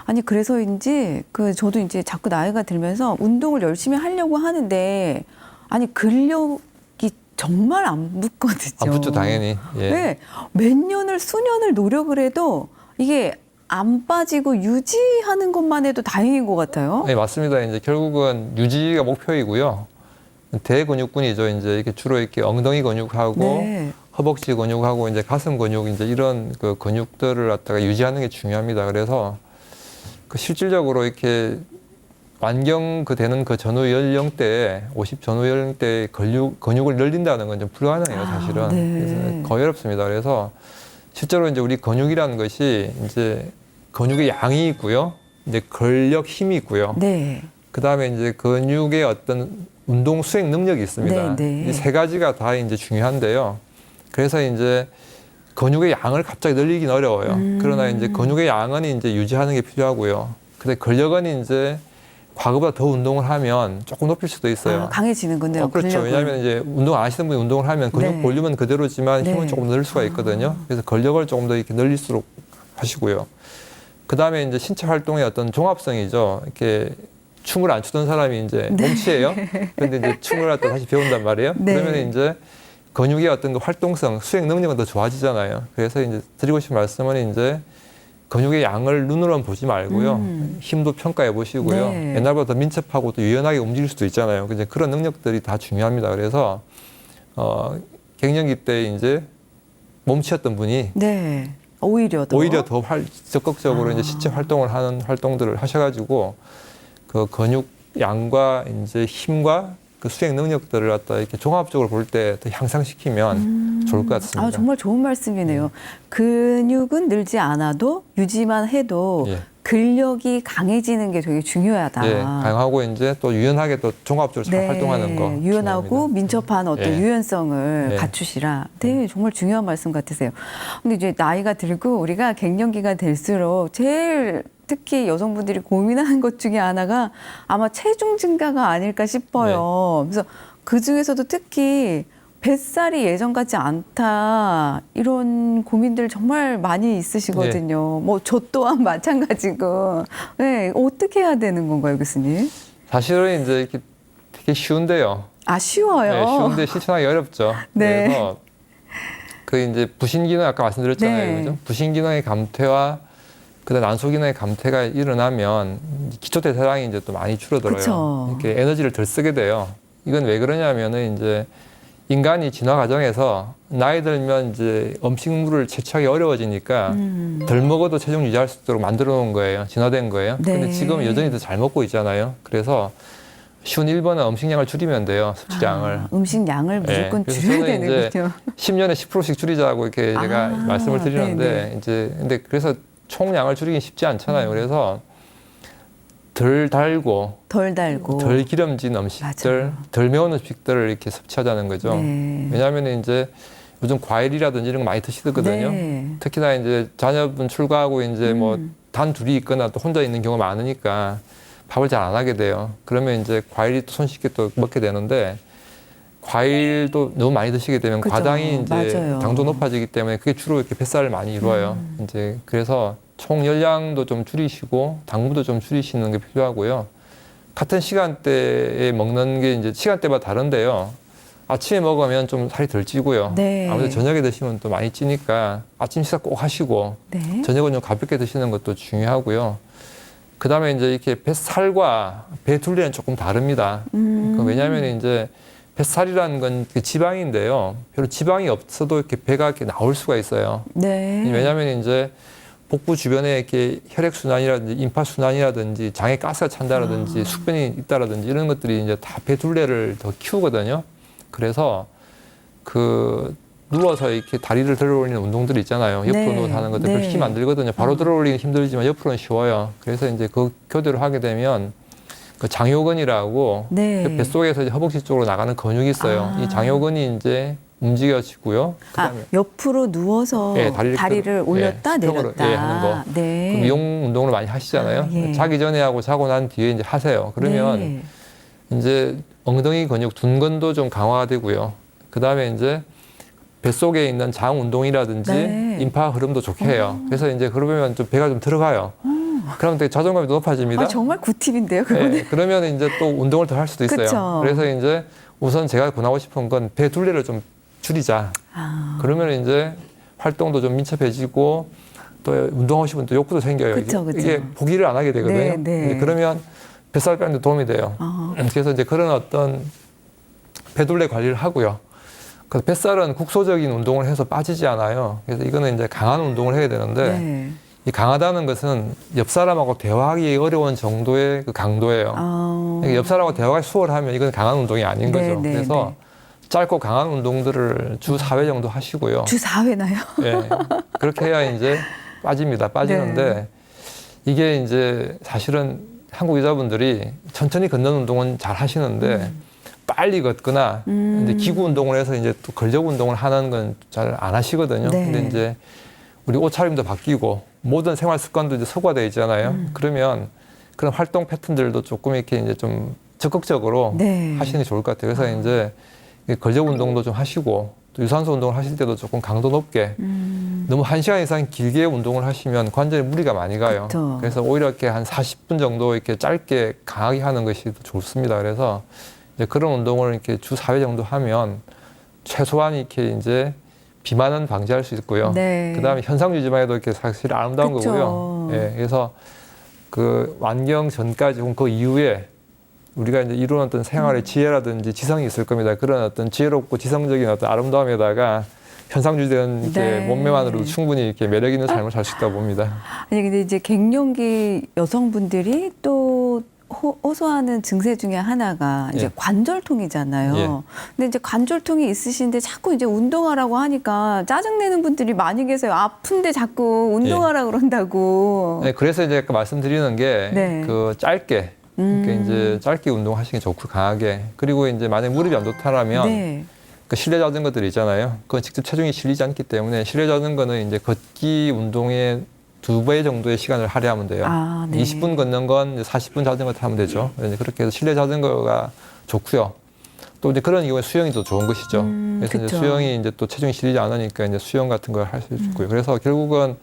아니 그래서인지 그 저도 이제 자꾸 나이가 들면서 운동을 열심히 하려고 하는데 아니 근력이 정말 안 붙거든요. 안 붙죠, 당연히. 예. 네, 몇 년을 수년을 노력을 해도 이게 안 빠지고 유지하는 것만 해도 다행인 것 같아요. 네, 맞습니다. 이제 결국은 유지가 목표이고요. 대근육군이죠. 이제 이렇게 주로 이렇게 엉덩이 근육하고 네. 허벅지 근육하고 이제 가슴 근육 이제 이런 그 근육들을 갖다가 유지하는 게 중요합니다. 그래서 그 실질적으로 이렇게 완경 그 되는 그 전후 연령대에 50 전후 연령대에 근육을 늘린다는 건 좀 불가능해요, 사실은. 네. 그래서 거의 어렵습니다. 그래서 실제로 이제 우리 근육이라는 것이 이제 근육의 양이 있고요, 이제 근력 힘이 있고요. 네. 그 다음에 이제 근육의 어떤 운동 수행 능력이 있습니다. 네, 네. 이 세 가지가 다 이제 중요한데요. 그래서 이제 근육의 양을 갑자기 늘리긴 어려워요. 그러나 이제 근육의 양은 이제 유지하는 게 필요하고요. 근데 근력은 이제 과거보다 더 운동을 하면 조금 높일 수도 있어요. 아, 강해지는군요. 그렇죠. 근력은. 왜냐하면 이제 운동 안 하시는 분이 운동을 하면 근육 네. 볼륨은 그대로지만 힘은 네. 조금 늘 수가 있거든요. 그래서 근력을 조금 더 이렇게 늘릴수록 하시고요. 그 다음에 이제 신체 활동의 어떤 종합성이죠. 이렇게 춤을 안 추던 사람이 이제 몸치예요. 그런데 이제 춤을 갖다 다시 배운단 말이에요. 네. 그러면 이제 근육의 어떤 그 활동성, 수행 능력은 더 좋아지잖아요. 그래서 이제 드리고 싶은 말씀은 이제 근육의 양을 눈으로는 보지 말고요. 힘도 평가해 보시고요. 네. 옛날보다 더 민첩하고 또 유연하게 움직일 수도 있잖아요. 이제 그런 능력들이 다 중요합니다. 그래서 갱년기 때 이제 몸치였던 분이 네. 오히려 더 적극적으로 이제 신체 활동을 하는 활동들을 하셔가지고 그 근육 양과 이제 힘과 그 수행 능력들을 갖다 이렇게 종합적으로 볼 때 더 향상시키면 좋을 것 같습니다. 아, 정말 좋은 말씀이네요. 근육은 늘지 않아도 유지만 해도 예. 근력이 강해지는 게 되게 중요하다. 예, 강하고 이제 또 유연하게 또 종합적으로 잘 활동하는 거. 유연하고 중요합니다. 민첩한 어떤 예. 유연성을 예. 갖추시라. 네, 정말 중요한 말씀 같으세요. 근데 이제 나이가 들고 우리가 갱년기가 될수록 제일 특히 여성분들이 고민하는 것 중에 하나가 아마 체중 증가가 아닐까 싶어요. 그래서 그 중에서도 특히 뱃살이 예전 같지 않다 이런 고민들 정말 많이 있으시거든요. 뭐 저 또한 마찬가지고. 네, 어떻게 해야 되는 건가요, 교수님? 사실은 이제 이렇게 되게 쉬운데요. 아, 쉬워요. 네, 쉬운데 실천하기 어렵죠. 네. 그래서 그 이제 부신기능 아까 말씀드렸잖아요. 네. 그죠? 부신기능의 감퇴와 그다음 난소기능의 감퇴가 일어나면 기초 대사량이 이제 또 많이 줄어들어요. 그쵸. 이렇게 에너지를 덜 쓰게 돼요. 이건 왜 그러냐면은 이제 인간이 진화 과정에서 나이 들면 이제 음식물을 채취하기 어려워지니까 덜 먹어도 체중 유지할 수 있도록 만들어 놓은 거예요. 진화된 거예요. 네. 근데 지금 여전히 더 잘 먹고 있잖아요. 그래서 쉬운 1번은 음식량을 줄이면 돼요. 섭취량을. 음식 양을 무조건 그래서 줄여야 저는 이제 되는군요. 10년에 10%씩 줄이자고 이렇게 제가 말씀을 드리는데 네네. 이제 근데 그래서 총량을 줄이긴 쉽지 않잖아요. 그래서 덜 달고 덜 달고. 덜 기름진 음식들, 맞아요. 덜 매운 음식들을 이렇게 섭취하자는 거죠. 네. 왜냐하면 이제 요즘 과일이라든지 이런 거 많이 드시거든요. 네. 특히나 이제 자녀분 출가하고 이제 뭐 단 둘이 있거나 또 혼자 있는 경우가 많으니까 밥을 잘 안 하게 돼요. 그러면 이제 과일이 또 손쉽게 또 먹게 되는데 과일도 너무 많이 드시게 되면 그죠. 과당이 이제 맞아요. 당도 높아지기 때문에 그게 주로 이렇게 뱃살을 많이 이루어요. 이제 그래서 총 열량도 좀 줄이시고 당분도 좀 줄이시는 게 필요하고요. 같은 시간대에 먹는 게 이제 시간대마다 다른데요. 아침에 먹으면 좀 살이 덜 찌고요. 네. 아무래도 저녁에 드시면 또 많이 찌니까 아침 식사 꼭 하시고 네. 저녁은 좀 가볍게 드시는 것도 중요하고요. 그 다음에 이제 이렇게 뱃살과 배 둘레는 조금 다릅니다. 왜냐하면 이제 뱃살이라는 건 지방인데요. 별로 지방이 없어도 이렇게 배가 이렇게 나올 수가 있어요. 네. 왜냐하면 이제 복부 주변에 이렇게 혈액 순환이라든지 임파 순환이라든지 장에 가스가 찬다라든지 숙변이 있다라든지 이런 것들이 이제 다 배 둘레를 더 키우거든요. 그래서 그 누워서 이렇게 다리를 들어 올리는 운동들이 있잖아요. 옆으로 네. 누워서 하는 것들 네. 별 힘 안 들거든요. 바로 들어 올리긴 힘들지만 옆으로는 쉬워요. 그래서 이제 그 교대로 하게 되면 그 장요근이라고 네. 그 뱃속에서 이제 허벅지 쪽으로 나가는 근육이 있어요. 아. 이 장요근이 이제 움직여지고요. 아, 그다음에 옆으로 누워서 예, 다리를 올렸다 수평으로, 내렸다. 예, 하는 거. 네. 그 미용 운동을 많이 하시잖아요. 아, 예. 자기 전에 하고 자고 난 뒤에 이제 하세요. 그러면 네. 이제 엉덩이 근육 둔근도 좀 강화가 되고요. 그 다음에 이제 뱃속에 있는 장 운동이라든지 네. 임파 흐름도 좋게 해요. 그래서 이제 그러면 좀 배가 좀 들어가요. 그러면 되게 자존감이 높아집니다. 아, 정말 꿀팁인데요, 그거는. 네, 그러면 이제 또 운동을 더 할 수도 있어요. 그쵸. 그래서 이제 우선 제가 권하고 싶은 건 배 둘레를 좀 줄이자. 아, 그러면 이제 활동도 좀 민첩해지고 또 운동하고 싶으면 또 욕구도 생겨요. 그쵸, 그쵸. 이게 포기를 안 하게 되거든요. 네, 네. 이제 그러면 뱃살 빼는 데 도움이 돼요. 아. 그래서 이제 그런 어떤 배둘레 관리를 하고요. 그 뱃살은 국소적인 운동을 해서 빠지지 않아요. 그래서 이거는 이제 강한 운동을 해야 되는데 네. 이 강하다는 것은 옆 사람하고 대화하기 어려운 정도의 그 강도예요. 아. 그러니까 옆 사람하고 대화가 수월하면 이건 강한 운동이 아닌 네, 거죠. 네, 그래서 짧고 강한 운동들을 주 4회 정도 하시고요. 주 4회나요? 예. 그렇게 해야 이제 빠집니다. 빠지는데 네. 이게 이제 사실은 한국 여자분들이 천천히 걷는 운동은 잘 하시는데 빨리 걷거나 이제 기구 운동을 해서 이제 또 근력 운동을 하는 건 잘 안 하시거든요. 네. 근데 이제 우리 옷차림도 바뀌고 모든 생활 습관도 이제 소과되어 있잖아요. 그러면 그런 활동 패턴들도 조금 이렇게 이제 좀 적극적으로 네. 하시는 게 좋을 것 같아요. 그래서 이제 근력 운동도 좀 하시고 또 유산소 운동을 하실 때도 조금 강도 높게 너무 1시간 이상 길게 운동을 하시면 관절에 무리가 많이 가요. 그쵸. 그래서 오히려 이렇게 한 40분 정도 이렇게 짧게 강하게 하는 것이 더 좋습니다. 그래서 이제 그런 운동을 이렇게 주 4회 정도 하면 최소한 이렇게 이제 비만은 방지할 수 있고요. 네. 그다음에 현상 유지만 해도 이렇게 사실 아름다운 그쵸. 거고요. 예, 그래서 그 완경 전까지 혹은 그 이후에 우리가 이제 이루는 어떤 생활의 지혜라든지 지성이 있을 겁니다. 그런 어떤 지혜롭고 지성적인 어떤 아름다움에다가 현상 유지된 이렇게 네. 몸매만으로도 충분히 이렇게 매력 있는 삶을 살 수 있다고 봅니다. 아니 근데 이제 갱년기 여성분들이 또 호소하는 증세 중에 하나가 이제 예. 관절통이잖아요. 예. 근데 이제 관절통이 있으신데 자꾸 이제 운동하라고 하니까 짜증내는 분들이 많이 계세요. 아픈데 자꾸 운동하라 그런다고. 네, 그래서 이제 아까 말씀드리는 게 네. 그 짧게 그러니까 이제 짧게 운동하시는 게 좋고 강하게 그리고 이제 만약 무릎이 안 좋다라면 네. 그 실내 자전거들 있잖아요. 그건 직접 체중이 실리지 않기 때문에 실내 자전거는 이제 걷기 운동의 2배 정도의 시간을 할애하면 돼요. 아, 네. 20분 걷는 건 40분 자전거 타면 되죠. 이제 그렇게 해서 실내 자전거가 좋고요. 또 이제 그런 이유에 수영이 더 좋은 것이죠. 그래서 이제 그쵸. 수영이 이제 또 체중이 실리지 않으니까 이제 수영 같은 걸 할 수 있고요. 그래서 결국은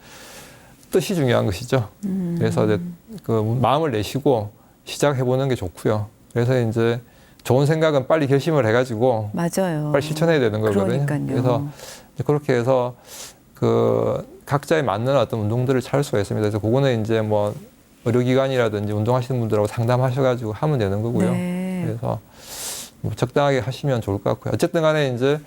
뜻이 중요한 것이죠. 그래서 이제 그 마음을 내시고 시작해보는 게 좋고요. 그래서 이제 좋은 생각은 빨리 결심을 해가지고 맞아요. 빨리 실천해야 되는 거거든요. 그러니까요. 그래서 이제 그렇게 해서 그 각자에 맞는 어떤 운동들을 찾을 수가 있습니다. 그래서 그거는 이제 뭐 의료기관이라든지 운동하시는 분들하고 상담하셔가지고 하면 되는 거고요. 네. 그래서 뭐 적당하게 하시면 좋을 것 같고요. 어쨌든 간에 이제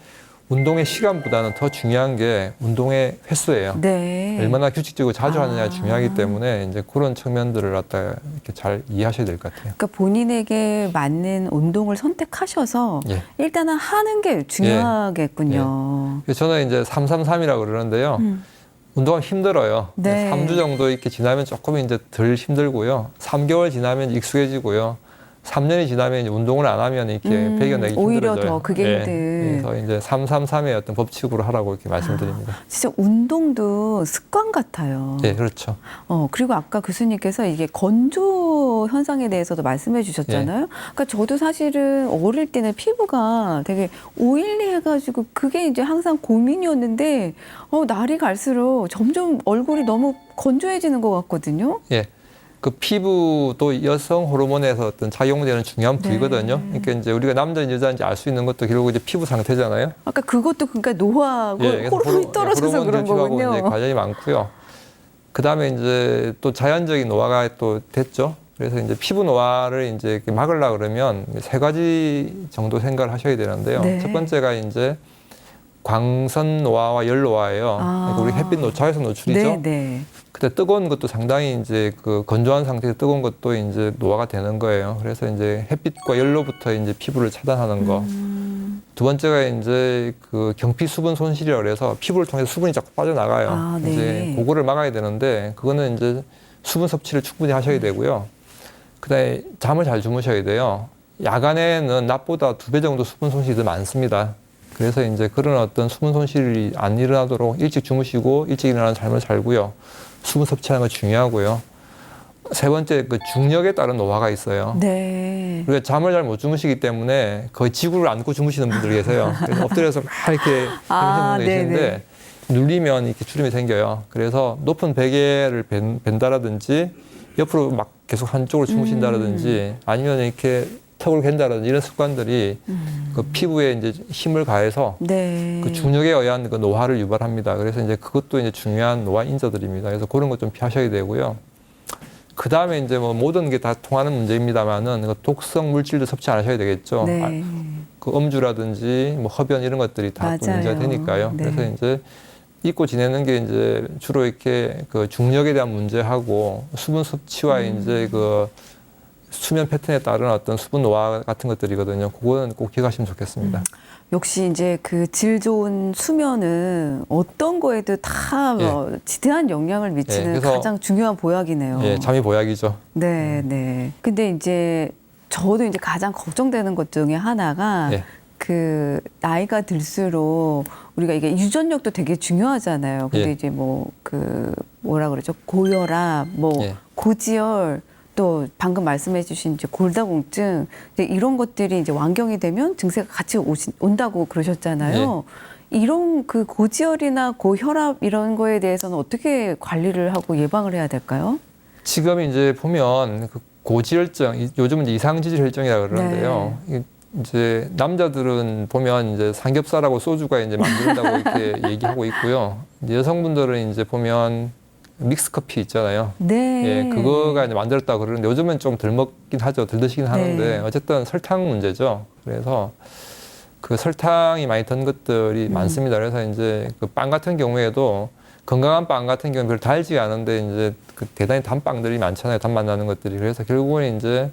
운동의 시간보다는 더 중요한 게 운동의 횟수예요. 네. 얼마나 규칙적으로 자주 하느냐가 중요하기 때문에 이제 그런 측면들을 갖다 이렇게 잘 이해하셔야 될 것 같아요. 그러니까 본인에게 맞는 운동을 선택하셔서 예. 일단은 하는 게 중요하겠군요. 그래서 저는 이제 333이라고 그러는데요. 운동하면 힘들어요. 네. 3주 정도 이렇게 지나면 조금 이제 덜 힘들고요. 3개월 지나면 익숙해지고요. 3년이 지나면 이제 운동을 안 하면 이렇게 배겨내기 오히려 힘들어져요. 더 그게 힘든. 그래서 이제 333의 어떤 법칙으로 하라고 이렇게 말씀드립니다. 진짜 운동도 습관 같아요. 네, 그렇죠. 그리고 아까 교수님께서 이게 건조 현상에 대해서도 말씀해 주셨잖아요. 그러니까 저도 사실은 어릴 때는 피부가 되게 오일리해가지고 그게 이제 항상 고민이었는데, 날이 갈수록 점점 얼굴이 너무 건조해지는 것 같거든요. 예. 그 피부도 여성 호르몬에서 어떤 작용되는 중요한 부위거든요. 그러니까 이제 우리가 남자인지 여자인지 알 수 있는 것도 결국 이제 피부 상태잖아요. 아까 그것도 그러니까 노화하고 그래서 호르몬이 떨어져서 호르몬 그런 결핍하고 거군요. 이제 관련이 많고요. 그 다음에 이제 또 자연적인 노화가 또 됐죠. 그래서 이제 피부 노화를 이제 이렇게 막으려고 그러면 세 가지 정도 생각을 하셔야 되는데요. 네. 첫 번째가 이제 광선 노화와 열 노화예요. 그러니까 우리 햇빛 자외선 노출이죠. 네, 네. 그때 뜨거운 것도 상당히 이제 그 건조한 상태에서 뜨거운 것도 이제 노화가 되는 거예요. 그래서 이제 햇빛과 열로부터 이제 피부를 차단하는 거. 두 번째가 이제 그 경피 수분 손실이라고 그래서 피부를 통해서 수분이 자꾸 빠져나가요. 네. 이제 그거를 막아야 되는데 그거는 이제 수분 섭취를 충분히 하셔야 되고요. 그다음에 잠을 잘 주무셔야 돼요. 야간에는 낮보다 2배 정도 수분 손실이 더 많습니다. 그래서 이제 그런 어떤 수분 손실이 안 일어나도록 일찍 주무시고 일찍 일어나는 삶을 살고요. 수분 섭취하는 거 중요하고요. 세 번째, 그 중력에 따른 노화가 있어요. 네. 우리가 잠을 잘 못 주무시기 때문에 거의 지구를 안고 주무시는 분들이 계세요. 그래서 엎드려서 막 이렇게 주무시는 분들 계시는데 눌리면 이렇게 주름이 생겨요. 그래서 높은 베개를 벤다라든지 옆으로 막 계속 한쪽으로 주무신다라든지 아니면 이렇게 턱을 갠다라든지 이런 습관들이 그 피부에 이제 힘을 가해서 네. 그 중력에 의한 그 노화를 유발합니다. 그래서 이제 그것도 이제 중요한 노화 인자들입니다. 그래서 그런 것 좀 피하셔야 되고요. 그 다음에 이제 뭐 모든 게 다 통하는 문제입니다만은 그 독성 물질도 섭취 안 하셔야 되겠죠. 네. 그 음주라든지 뭐 흡연 이런 것들이 다 또 문제가 되니까요. 네. 그래서 이제 잊고 지내는 게 이제 주로 이렇게 그 중력에 대한 문제하고 수분 섭취와 이제 그 수면 패턴에 따른 어떤 수분 노화 같은 것들이거든요. 그거는 꼭 기억하시면 좋겠습니다. 역시 이제 그 질 좋은 수면은 어떤 거에도 다 지대한 영향을 미치는 그래서 가장 중요한 보약이네요. 예, 잠이 보약이죠. 네, 네. 근데 이제 저도 이제 가장 걱정되는 것 중에 하나가 그 나이가 들수록 우리가 이게 유전력도 되게 중요하잖아요. 근데 이제 뭐 그 뭐라 그러죠? 고혈압, 뭐 고지혈, 또 방금 말씀해 주신 이제 골다공증 이제 이런 것들이 이제 완경이 되면 증세가 같이 온다고 그러셨잖아요. 이런 그 고지혈이나 고혈압 이런 거에 대해서는 어떻게 관리를 하고 예방을 해야 될까요? 지금 이제 보면 그 고지혈증, 요즘은 이상지질혈증이라고 그러는데요. 이제 남자들은 보면 이제 삼겹살하고 소주가 이제 만든다고 이렇게 얘기하고 있고요. 이제 여성분들은 이제 보면 믹스 커피 있잖아요. 네. 그거가 이제 만들었다고 그러는데 요즘은 좀 덜 먹긴 하죠. 덜 드시긴 하는데 어쨌든 설탕 문제죠. 그래서 그 설탕이 많이 든 것들이 많습니다. 그래서 이제 그 빵 같은 경우에도 건강한 빵 같은 경우는 별로 달지 않은데 이제 그 대단히 단 빵들이 많잖아요. 단맛 나는 것들이. 그래서 결국은 이제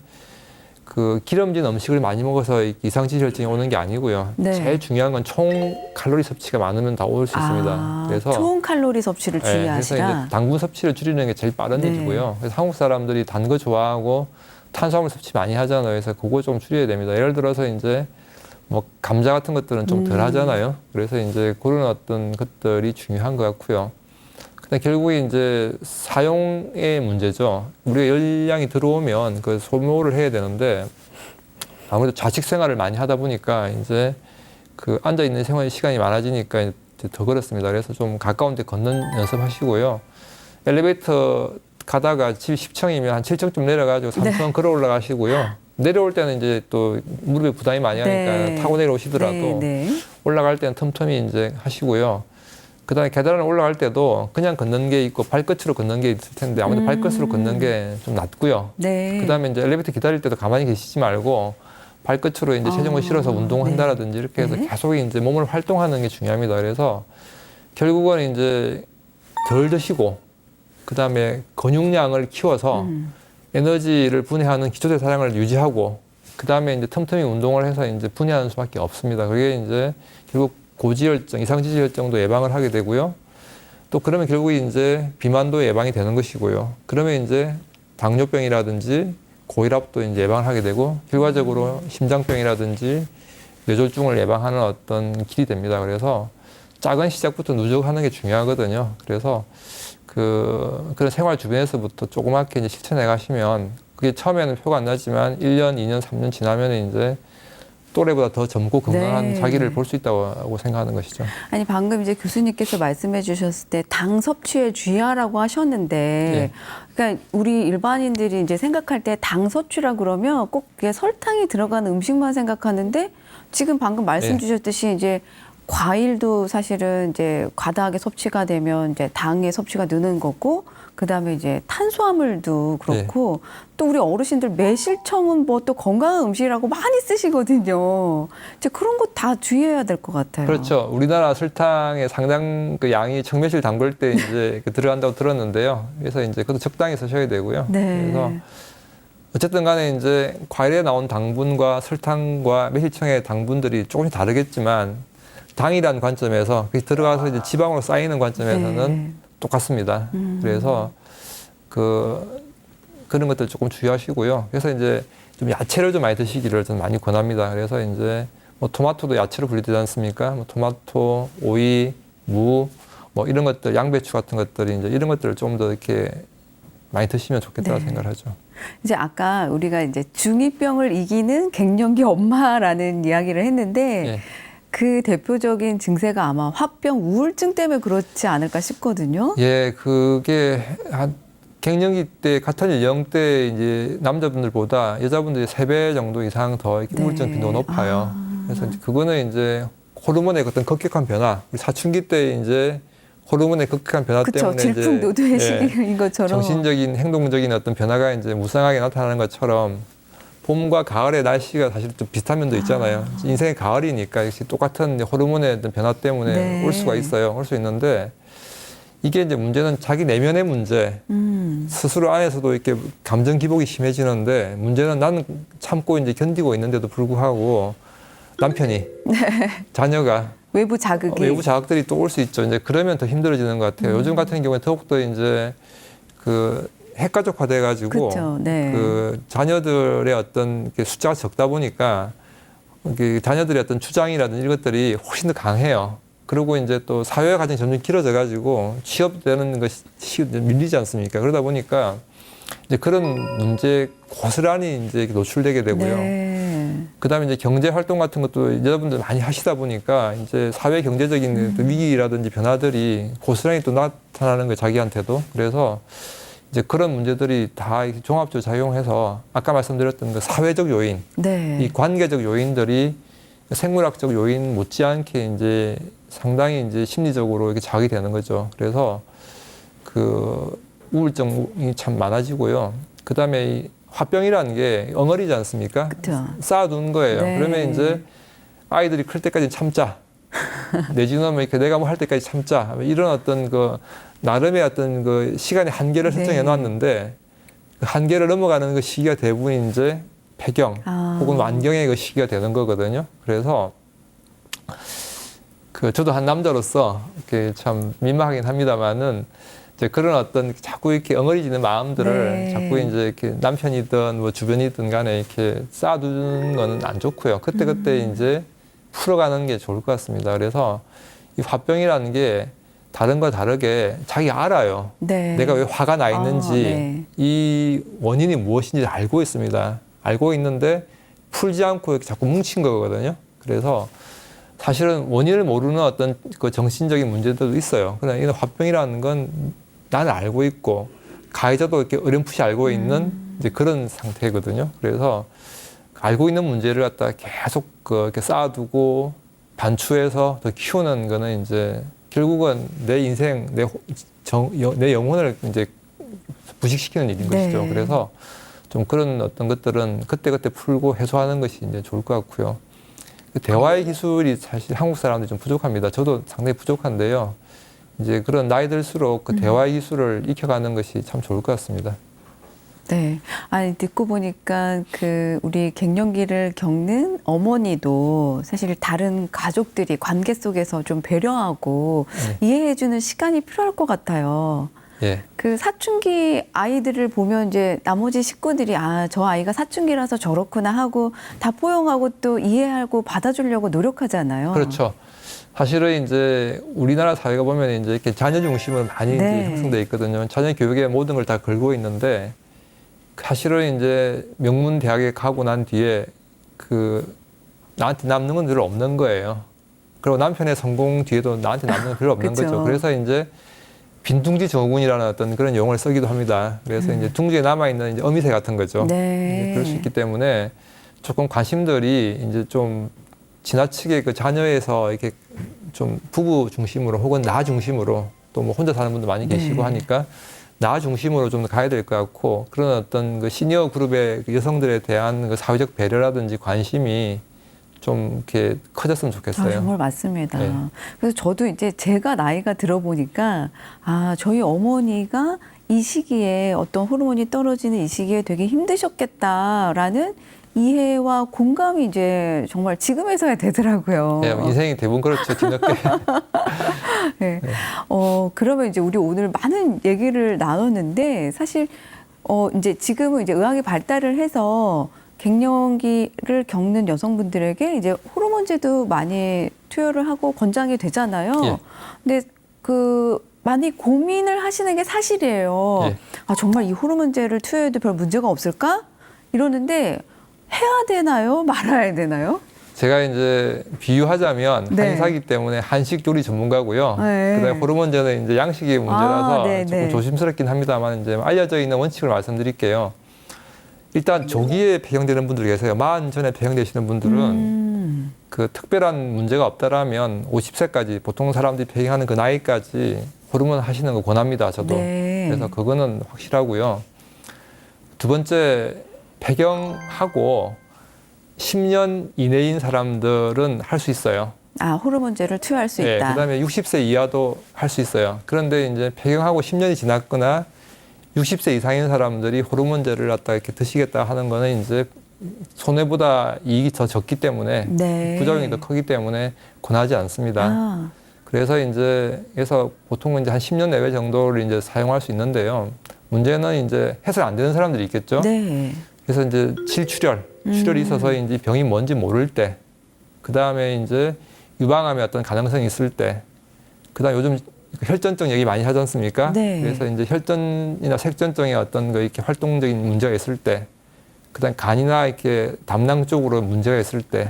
그 기름진 음식을 많이 먹어서 이상지혈증이 오는 게 아니고요. 제일 중요한 건 총 칼로리 섭취가 많으면 다 올 수 있습니다. 그래서 총 칼로리 섭취를 주의하시라. 그래서 이제 당분 섭취를 줄이는 게 제일 빠른 일이고요. 그래서 한국 사람들이 단 거 좋아하고 탄수화물 섭취 많이 하잖아요. 그래서 그거 좀 줄여야 됩니다. 예를 들어서 이제 뭐 감자 같은 것들은 좀 덜 하잖아요. 그래서 이제 그런 어떤 것들이 중요한 것 같고요. 결국에 이제 사용의 문제죠. 우리가 열량이 들어오면 그 소모를 해야 되는데 아무래도 좌식 생활을 많이 하다 보니까 이제 그 앉아 있는 생활 시간이 많아지니까 이제 더 그렇습니다. 그래서 좀 가까운 데 걷는 연습하시고요. 엘리베이터 가다가 집 10층이면 한 7층쯤 내려가지고 3층 걸어 올라가시고요. 내려올 때는 이제 또 무릎에 부담이 많이 하니까 타고 내려오시더라도 올라갈 때는 틈틈이 이제 하시고요. 그다음에 계단을 올라갈 때도 그냥 걷는 게 있고 발끝으로 걷는 게 있을 텐데 아무래도 발끝으로 걷는 게 좀 낫고요. 그다음에 이제 엘리베이터 기다릴 때도 가만히 계시지 말고 발끝으로 이제 체중을 실어서 운동을 한다라든지 이렇게 해서 계속 이제 몸을 활동하는 게 중요합니다. 그래서 결국은 이제 덜 드시고 그다음에 근육량을 키워서 에너지를 분해하는 기초대사량을 유지하고 그다음에 이제 틈틈이 운동을 해서 이제 분해하는 수밖에 없습니다. 그게 이제 결국 고지혈증, 이상지질혈증도 예방을 하게 되고요. 또 그러면 결국 이제 비만도 예방이 되는 것이고요. 그러면 이제 당뇨병이라든지 고혈압도 이제 예방을 하게 되고 결과적으로 심장병이라든지 뇌졸중을 예방하는 어떤 길이 됩니다. 그래서 작은 시작부터 누적하는 게 중요하거든요. 그래서 그런 생활 주변에서부터 조그맣게 이제 실천해 가시면 그게 처음에는 표가 안 나지만 1년, 2년, 3년 지나면 이제 또래보다 더 젊고 건강한 네. 자기를 볼 수 있다고 생각하는 것이죠. 아니 방금 이제 교수님께서 말씀해 주셨을 때 당 섭취에 주의하라고 하셨는데 예. 그러니까 우리 일반인들이 이제 생각할 때 당 섭취라 그러면 꼭 그게 설탕이 들어가는 음식만 생각하는데 지금 방금 말씀 예. 주셨듯이 이제 과일도 사실은 이제 과다하게 섭취가 되면 이제 당의 섭취가 느는 거고 그다음에 이제 탄수화물도 그렇고 또 우리 어르신들 매실청은 뭐 또 건강한 음식이라고 많이 쓰시거든요. 이제 그런 거 다 주의해야 될 것 같아요. 그렇죠. 우리나라 설탕의 상당 그 양이 청매실 담글 때 이제 들어간다고 들었는데요. 그래서 이제 그것도 적당히 쓰셔야 되고요. 네. 그래서 어쨌든 간에 이제 과일에 나온 당분과 설탕과 매실청의 당분들이 조금씩 다르겠지만 당이라는 관점에서 그게 들어가서 이제 지방으로 쌓이는 관점에서는 네. 똑같습니다. 그래서 그런 것들 조금 주의하시고요. 그래서 이제 좀 야채를 좀 많이 드시기를 저는 많이 권합니다. 그래서 이제 뭐 토마토도 야채로 분류되지 않습니까? 뭐 토마토, 오이, 무, 뭐 이런 것들, 양배추 같은 것들이 이제 이런 것들을 좀 더 이렇게 많이 드시면 좋겠다고 네. 생각을 하죠. 이제 아까 우리가 이제 중2병을 이기는 갱년기 엄마라는 이야기를 했는데 예. 그 대표적인 증세가 아마 화병 우울증 때문에 그렇지 않을까 싶거든요. 예, 그게 한 갱년기 때 같은 연령대 이제 남자분들보다 여자분들이 3배 정도 이상 더 이렇게 네. 우울증 빈도가 높아요. 그래서 이제 그거는 이제 호르몬의 어떤 급격한 변화, 우리 사춘기 때 이제 호르몬의 급격한 변화 그렇죠. 때문에 이제 질풍노도의 시기인 것처럼. 정신적인 행동적인 어떤 변화가 이제 무쌍하게 나타나는 것처럼 봄과 가을의 날씨가 사실 좀 비슷한 면도 있잖아요. 인생의 가을이니까 역시 똑같은 호르몬의 어떤 변화 때문에 네. 올 수가 있어요. 올 수 있는데 이게 이제 문제는 자기 내면의 문제, 스스로 안에서도 이렇게 감정 기복이 심해지는데 문제는 나는 참고 이제 견디고 있는데도 불구하고 남편이, 자녀가 외부 자극이. 외부 자극들이 또 올 수 있죠. 이제 그러면 더 힘들어지는 것 같아요. 요즘 같은 경우에 더욱더 이제 그 핵가족화돼 가지고 그렇죠. 네. 그 자녀들의 어떤 이렇게 숫자가 적다 보니까 그 자녀들의 어떤 주장이라든지 이런 것들이 훨씬 더 강해요. 그리고 이제 또 사회 과정이 점점 길어져 가지고 취업되는 것이 밀리지 않습니까? 그러다 보니까 이제 그런 문제에 고스란히 이제 노출되게 되고요. 네. 그다음에 이제 경제 활동 같은 것도 여러분들 많이 하시다 보니까 이제 사회 경제적인 위기라든지 변화들이 고스란히 또 나타나는 거예요, 자기한테도. 그래서 이제 그런 문제들이 다 이렇게 종합적으로 작용해서 아까 말씀드렸던 그 사회적 요인, 네. 이 관계적 요인들이 생물학적 요인 못지않게 이제 상당히 이제 심리적으로 이렇게 자극이 되는 거죠. 그래서 그 우울증이 참 많아지고요. 그다음에 이 화병이라는 게 엉어리지 않습니까? 그렇죠. 쌓아두는 거예요. 네. 그러면 이제 아이들이 클 때까지 참자. 내지는 뭐 이렇게 내가 뭐 할 때까지 참자. 이런 어떤 그 나름의 어떤 그 시간의 한계를 설정해 네. 놨는데 그 한계를 넘어가는 그 시기가 대부분 이제 폐경 혹은 완경의 그 시기가 되는 거거든요. 그래서 그 저도 한 남자로서 이렇게 참 민망하긴 합니다만은 이제 그런 어떤 자꾸 이렇게 엉어리지는 마음들을 네. 자꾸 이제 이렇게 남편이든 뭐 주변이든 간에 이렇게 쌓아두는 거는 안 좋고요. 그때 이제 풀어가는 게 좋을 것 같습니다. 그래서 이 화병이라는 게 다른 거 다르게 자기가 알아요. 네. 내가 왜 화가 나 있는지 네. 이 원인이 무엇인지 알고 있습니다. 알고 있는데 풀지 않고 이렇게 자꾸 뭉친 거거든요. 그래서 사실은 원인을 모르는 어떤 그 정신적인 문제들도 있어요. 그러나 이 화병이라는 건 나는 알고 있고 가해자도 이렇게 어렴풋이 알고 있는 이제 그런 상태거든요. 그래서 알고 있는 문제를 갖다 계속 이렇게 쌓아두고 반추해서 더 키우는 거는 이제 결국은 내 인생, 내 영혼을 이제 부식시키는 일인 네. 것이죠. 그래서 좀 그런 어떤 것들은 그때그때 풀고 해소하는 것이 이제 좋을 것 같고요. 대화의 기술이 사실 한국 사람들이 좀 부족합니다. 저도 상당히 부족한데요. 이제 그런 나이 들수록 그 대화의 기술을 익혀가는 것이 참 좋을 것 같습니다. 네. 아니, 듣고 보니까 우리 갱년기를 겪는 어머니도 사실 다른 가족들이 관계 속에서 좀 배려하고 이해해주는 시간이 필요할 것 같아요. 예. 사춘기 아이들을 보면 이제 나머지 식구들이 저 아이가 사춘기라서 저렇구나 하고 다 포용하고 또 이해하고 받아주려고 노력하잖아요. 그렇죠. 사실은 이제 우리나라 사회가 보면 이제 이렇게 자녀 중심으로 많이 네. 이제 형성돼 있거든요. 자녀 교육에 모든 걸 다 걸고 있는데 사실은 이제 명문 대학에 가고 난 뒤에 나한테 남는 건 별로 없는 거예요. 그리고 남편의 성공 뒤에도 나한테 남는 건 별로 없는 거죠. 그래서 이제 빈둥지 증후군이라는 어떤 그런 용어를 쓰기도 합니다. 그래서 이제 둥지에 남아있는 이제 어미새 같은 거죠. 네. 그럴 수 있기 때문에 조금 관심들이 이제 좀 지나치게 그 자녀에서 이렇게 좀 부부 중심으로 혹은 나 중심으로 또 뭐 혼자 사는 분도 많이 계시고 하니까 나 중심으로 좀 가야 될 것 같고 그런 어떤 그 시니어 그룹의 여성들에 대한 그 사회적 배려라든지 관심이 좀 이렇게 커졌으면 좋겠어요. 정말 맞습니다. 네. 그래서 저도 이제 제가 나이가 들어보니까 저희 어머니가 이 시기에 어떤 호르몬이 떨어지는 이 시기에 되게 힘드셨겠다라는 이해와 공감이 이제 정말 지금에서야 되더라고요. 네, 인생이 대부분 그렇죠. 뒤늦게. 네. 네. 그러면 이제 우리 오늘 많은 얘기를 나눴는데 사실 이제 지금은 이제 의학이 발달을 해서 갱년기를 겪는 여성분들에게 이제 호르몬제도 많이 투여를 하고 권장이 되잖아요. 예. 근데 많이 고민을 하시는 게 사실이에요. 예. 정말 이 호르몬제를 투여해도 별 문제가 없을까? 이러는데 해야 되나요? 말아야 되나요? 제가 이제 비유하자면 네. 한의사기 때문에 한식 요리 전문가고요. 네. 그다음에 호르몬제는 이제 양식의 문제라서 네, 조금 네. 조심스럽긴 합니다만 이제 알려져 있는 원칙을 말씀드릴게요. 일단 조기에 폐경되는 분들 계세요. 40 전에 폐경되시는 분들은 특별한 문제가 없다라면 50세까지 보통 사람들이 폐경하는 그 나이까지 호르몬 하시는 거 권합니다. 저도. 네. 그래서 그거는 확실하고요. 두 번째, 폐경하고 10년 이내인 사람들은 할 수 있어요. 호르몬제를 투여할 수 네, 있다. 그다음에 60세 이하도 할 수 있어요. 그런데 이제 폐경하고 10년이 지났거나 60세 이상인 사람들이 호르몬제를 갖다 이렇게 드시겠다 하는 거는 이제 손해보다 이익이 더 적기 때문에 네. 부작용이 더 크기 때문에 권하지 않습니다. 그래서 보통은 이제 한 10년 내외 정도를 이제 사용할 수 있는데요. 문제는 이제 해서 안 되는 사람들이 있겠죠. 네. 그래서 이제 출혈이 있어서 이제 병이 뭔지 모를 때, 그 다음에 이제 유방암의 어떤 가능성이 있을 때, 그 다음에 요즘 혈전증 얘기 많이 하지 않습니까? 네. 그래서 이제 혈전이나 색전증의 어떤 이렇게 활동적인 문제가 있을 때, 그 다음에 간이나 이렇게 담낭 쪽으로 문제가 있을 때,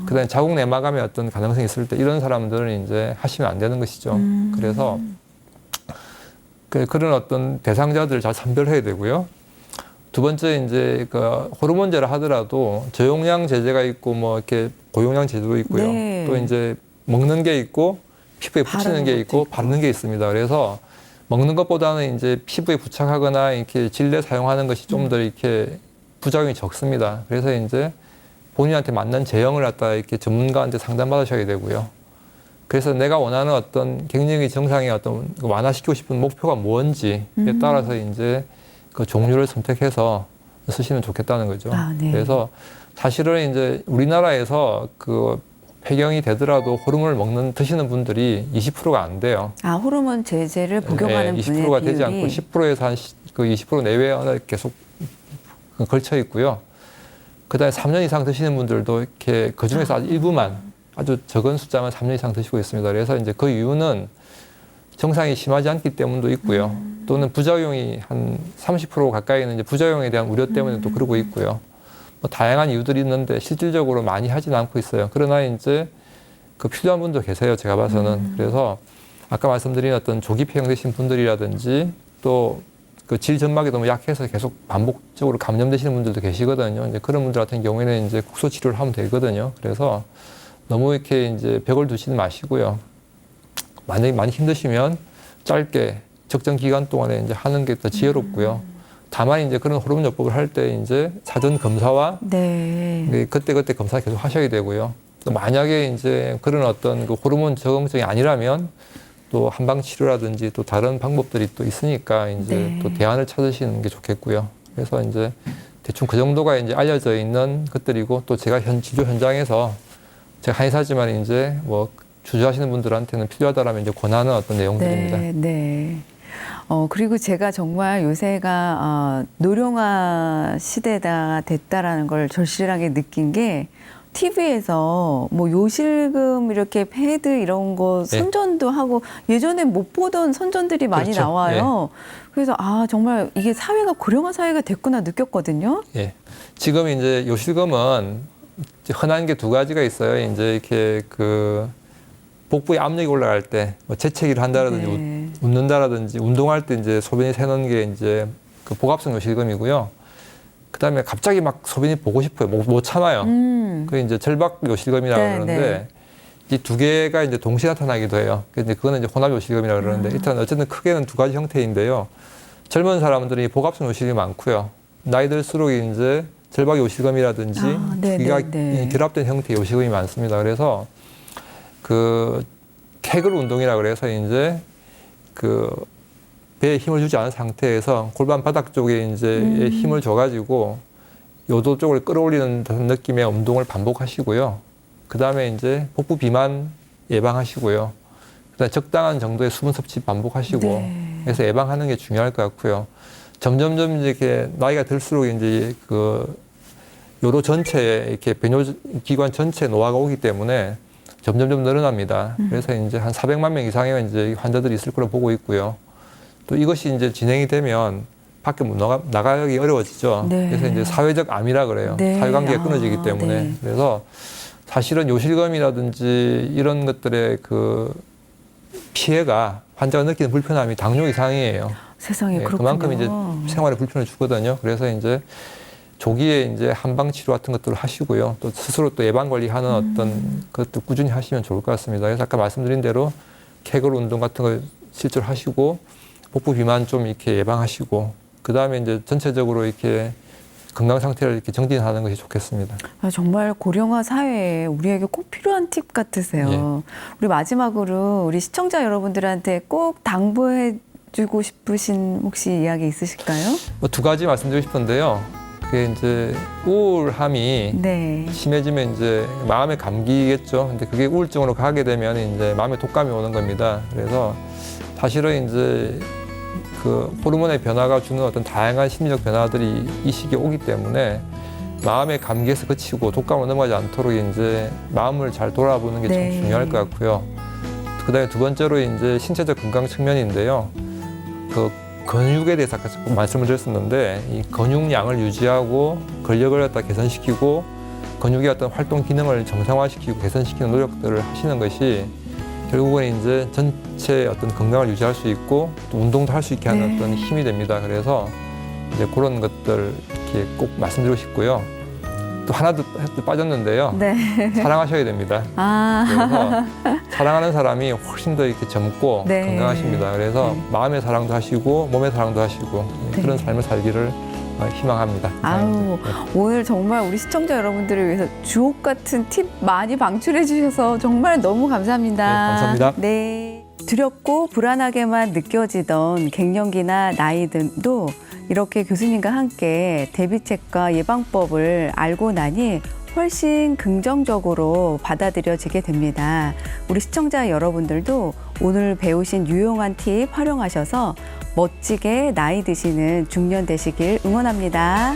그 다음에 자궁 내막암의 어떤 가능성이 있을 때, 이런 사람들은 이제 하시면 안 되는 것이죠. 그래서 그런 어떤 대상자들을 잘 선별해야 되고요. 두 번째 이제 호르몬제를 하더라도 저용량 제제가 있고 뭐 이렇게 고용량 제제도 있고요. 네. 또 이제 먹는 게 있고 피부에 붙이는 게 있고 바르는 게 있습니다. 그래서 먹는 것보다는 이제 피부에 부착하거나 이렇게 질내 사용하는 것이 좀 더 이렇게 부작용이 적습니다. 그래서 이제 본인한테 맞는 제형을 갖다 이렇게 전문가한테 상담받으셔야 되고요. 그래서 내가 원하는 어떤 갱년기 증상의 어떤 완화시키고 싶은 목표가 뭔지에 따라서 이제 그 종류를 선택해서 쓰시면 좋겠다는 거죠. 네. 그래서 사실은 이제 우리나라에서 폐경이 되더라도 호르몬을 드시는 분들이 20%가 안 돼요. 호르몬 제제를 복용하는 분의 20%가 되지 비율이. 않고 10%에서 한 20% 내외에 계속 걸쳐 있고요. 그다음에 3년 이상 드시는 분들도 이렇게 그 중에서 아주 일부만 아주 적은 숫자만 3년 이상 드시고 있습니다. 그래서 이제 그 이유는 증상이 심하지 않기 때문도 있고요. 또는 부작용이 한 30% 가까이는 이제 부작용에 대한 우려 때문에 또 그러고 있고요. 뭐 다양한 이유들이 있는데 실질적으로 많이 하지는 않고 있어요. 그러나 이제 필요한 분도 계세요. 제가 봐서는. 그래서 아까 말씀드린 어떤 조기 폐경되신 분들이라든지 또 질 점막이 너무 약해서 계속 반복적으로 감염되시는 분들도 계시거든요. 이제 그런 분들 같은 경우에는 이제 국소 치료를 하면 되거든요. 그래서 너무 이렇게 이제 벽을 두시지 마시고요. 만약에 많이 힘드시면 짧게 적정 기간 동안에 이제 하는 게 더 지혜롭고요. 다만 이제 그런 호르몬 요법을 할 때 이제 사전 검사와 그때 검사 계속 하셔야 되고요. 또 만약에 이제 그런 어떤 호르몬 적응증이 아니라면 또 한방 치료라든지 또 다른 방법들이 또 있으니까 이제 또 대안을 찾으시는 게 좋겠고요. 그래서 이제 대충 그 정도가 이제 알려져 있는 것들이고 또 제가 진료 현장에서 제가 한의사지만 이제 뭐 주저하시는 분들한테는 필요하다라면 이제 권하는 어떤 내용들입니다. 네, 네. 그리고 제가 정말 요새가 노령화 시대가 됐다라는 걸 절실하게 느낀 게 TV에서 뭐 요실금 이렇게 패드 이런 거 선전도 하고 예전에 못 보던 선전들이 많이 그렇죠. 나와요. 그래서 정말 이게 사회가 고령화 사회가 됐구나 느꼈거든요. 예. 지금 이제 요실금은 이제 흔한 게 두 가지가 있어요. 이제 이렇게 그 복부에 압력이 올라갈 때 뭐 재채기를 한다라든지 네. 웃는다라든지 운동할 때 이제 소변이 새는 게 이제 그 복압성 요실금이고요. 그다음에 갑자기 막 소변이 보고 싶어요. 못 참아요. 그 이제 절박 요실금이라고 네, 그러는데 네. 이 두 개가 이제 동시에 나타나기도 해요. 근데 그거는 이제 혼합 요실금이라고 그러는데 일단 어쨌든 크게는 두 가지 형태인데요. 젊은 사람들이 복압성 요실금이 많고요. 나이 들수록 이제 절박 요실금이라든지 네, 이가 네, 네. 결합된 형태의 요실금이 많습니다. 그래서 그 케글 운동이라 그래서 이제 그 배에 힘을 주지 않은 상태에서 골반 바닥 쪽에 이제 힘을 줘가지고 요도 쪽을 끌어올리는 느낌의 운동을 반복하시고요. 그 다음에 이제 복부 비만 예방하시고요. 그다음에 적당한 정도의 수분 섭취 반복하시고 네. 그래서 예방하는 게 중요할 것 같고요. 점점점 이제 이렇게 나이가 들수록 이제 그 요도 전체에 이렇게 배뇨 기관 전체에 노화가 오기 때문에 점점점 늘어납니다. 그래서 이제 한 400만 명 이상의 이제 환자들이 있을 거로 보고 있고요. 또 이것이 이제 진행이 되면 밖에 못 나가기 어려워지죠. 네. 그래서 이제 사회적 암이라 그래요. 네. 사회관계가 끊어지기 때문에. 네. 그래서 사실은 요실금이라든지 이런 것들의 그 피해가 환자가 느끼는 불편함이 당뇨 이상이에요. 세상에 예, 그렇군요. 그만큼 이제 생활에 불편을 주거든요. 그래서 이제 조기에 이제 한방 치료 같은 것들을 하시고요. 또 스스로 또 예방 관리하는 어떤 것도 꾸준히 하시면 좋을 것 같습니다. 그래서 아까 말씀드린 대로 케글 운동 같은 걸 실제로 하시고 복부 비만 좀 이렇게 예방하시고 그 다음에 이제 전체적으로 이렇게 건강 상태를 이렇게 정진하는 것이 좋겠습니다. 정말 고령화 사회에 우리에게 꼭 필요한 팁 같으세요. 우리 마지막으로 우리 시청자 여러분들한테 꼭 당부해주고 싶으신 혹시 이야기 있으실까요? 뭐 두 가지 말씀드리고 싶은데요. 그게 이제 우울함이 네. 심해지면 이제 마음의 감기겠죠. 근데 그게 우울증으로 가게 되면 이제 마음에 독감이 오는 겁니다. 그래서 사실은 이제 그 호르몬의 변화가 주는 어떤 다양한 심리적 변화들이 이 시기에 오기 때문에 마음의 감기에서 그치고 독감으로 넘어가지 않도록 이제 마음을 잘 돌아보는 게 참 네. 중요할 것 같고요. 그다음에 두 번째로 이제 신체적 건강 측면인데요. 그 근육에 대해서 아까 조금 말씀을 드렸었는데 이 근육량을 유지하고 근력을 갖다 개선시키고 근육의 어떤 활동 기능을 정상화시키고 개선시키는 노력들을 하시는 것이 결국은 이제 전체 어떤 건강을 유지할 수 있고 또 운동도 할 수 있게 하는 네. 어떤 힘이 됩니다. 그래서 이제 그런 것들 이렇게 꼭 말씀드리고 싶고요. 또 하나도 빠졌는데요. 네. 사랑하셔야 됩니다. 그래서 사랑하는 사람이 훨씬 더 이렇게 젊고 네. 건강하십니다. 그래서 네. 마음의 사랑도 하시고 몸의 사랑도 하시고 네. 그런 삶을 살기를 희망합니다. 아우, 오늘 정말 우리 시청자 여러분들을 위해서 주옥 같은 팁 많이 방출해 주셔서 정말 너무 감사합니다. 네, 감사합니다. 네. 두렵고 불안하게만 느껴지던 갱년기나 나이 등도 이렇게 교수님과 함께 대비책과 예방법을 알고 나니 훨씬 긍정적으로 받아들여지게 됩니다. 우리 시청자 여러분들도 오늘 배우신 유용한 팁 활용하셔서 멋지게 나이 드시는 중년 되시길 응원합니다.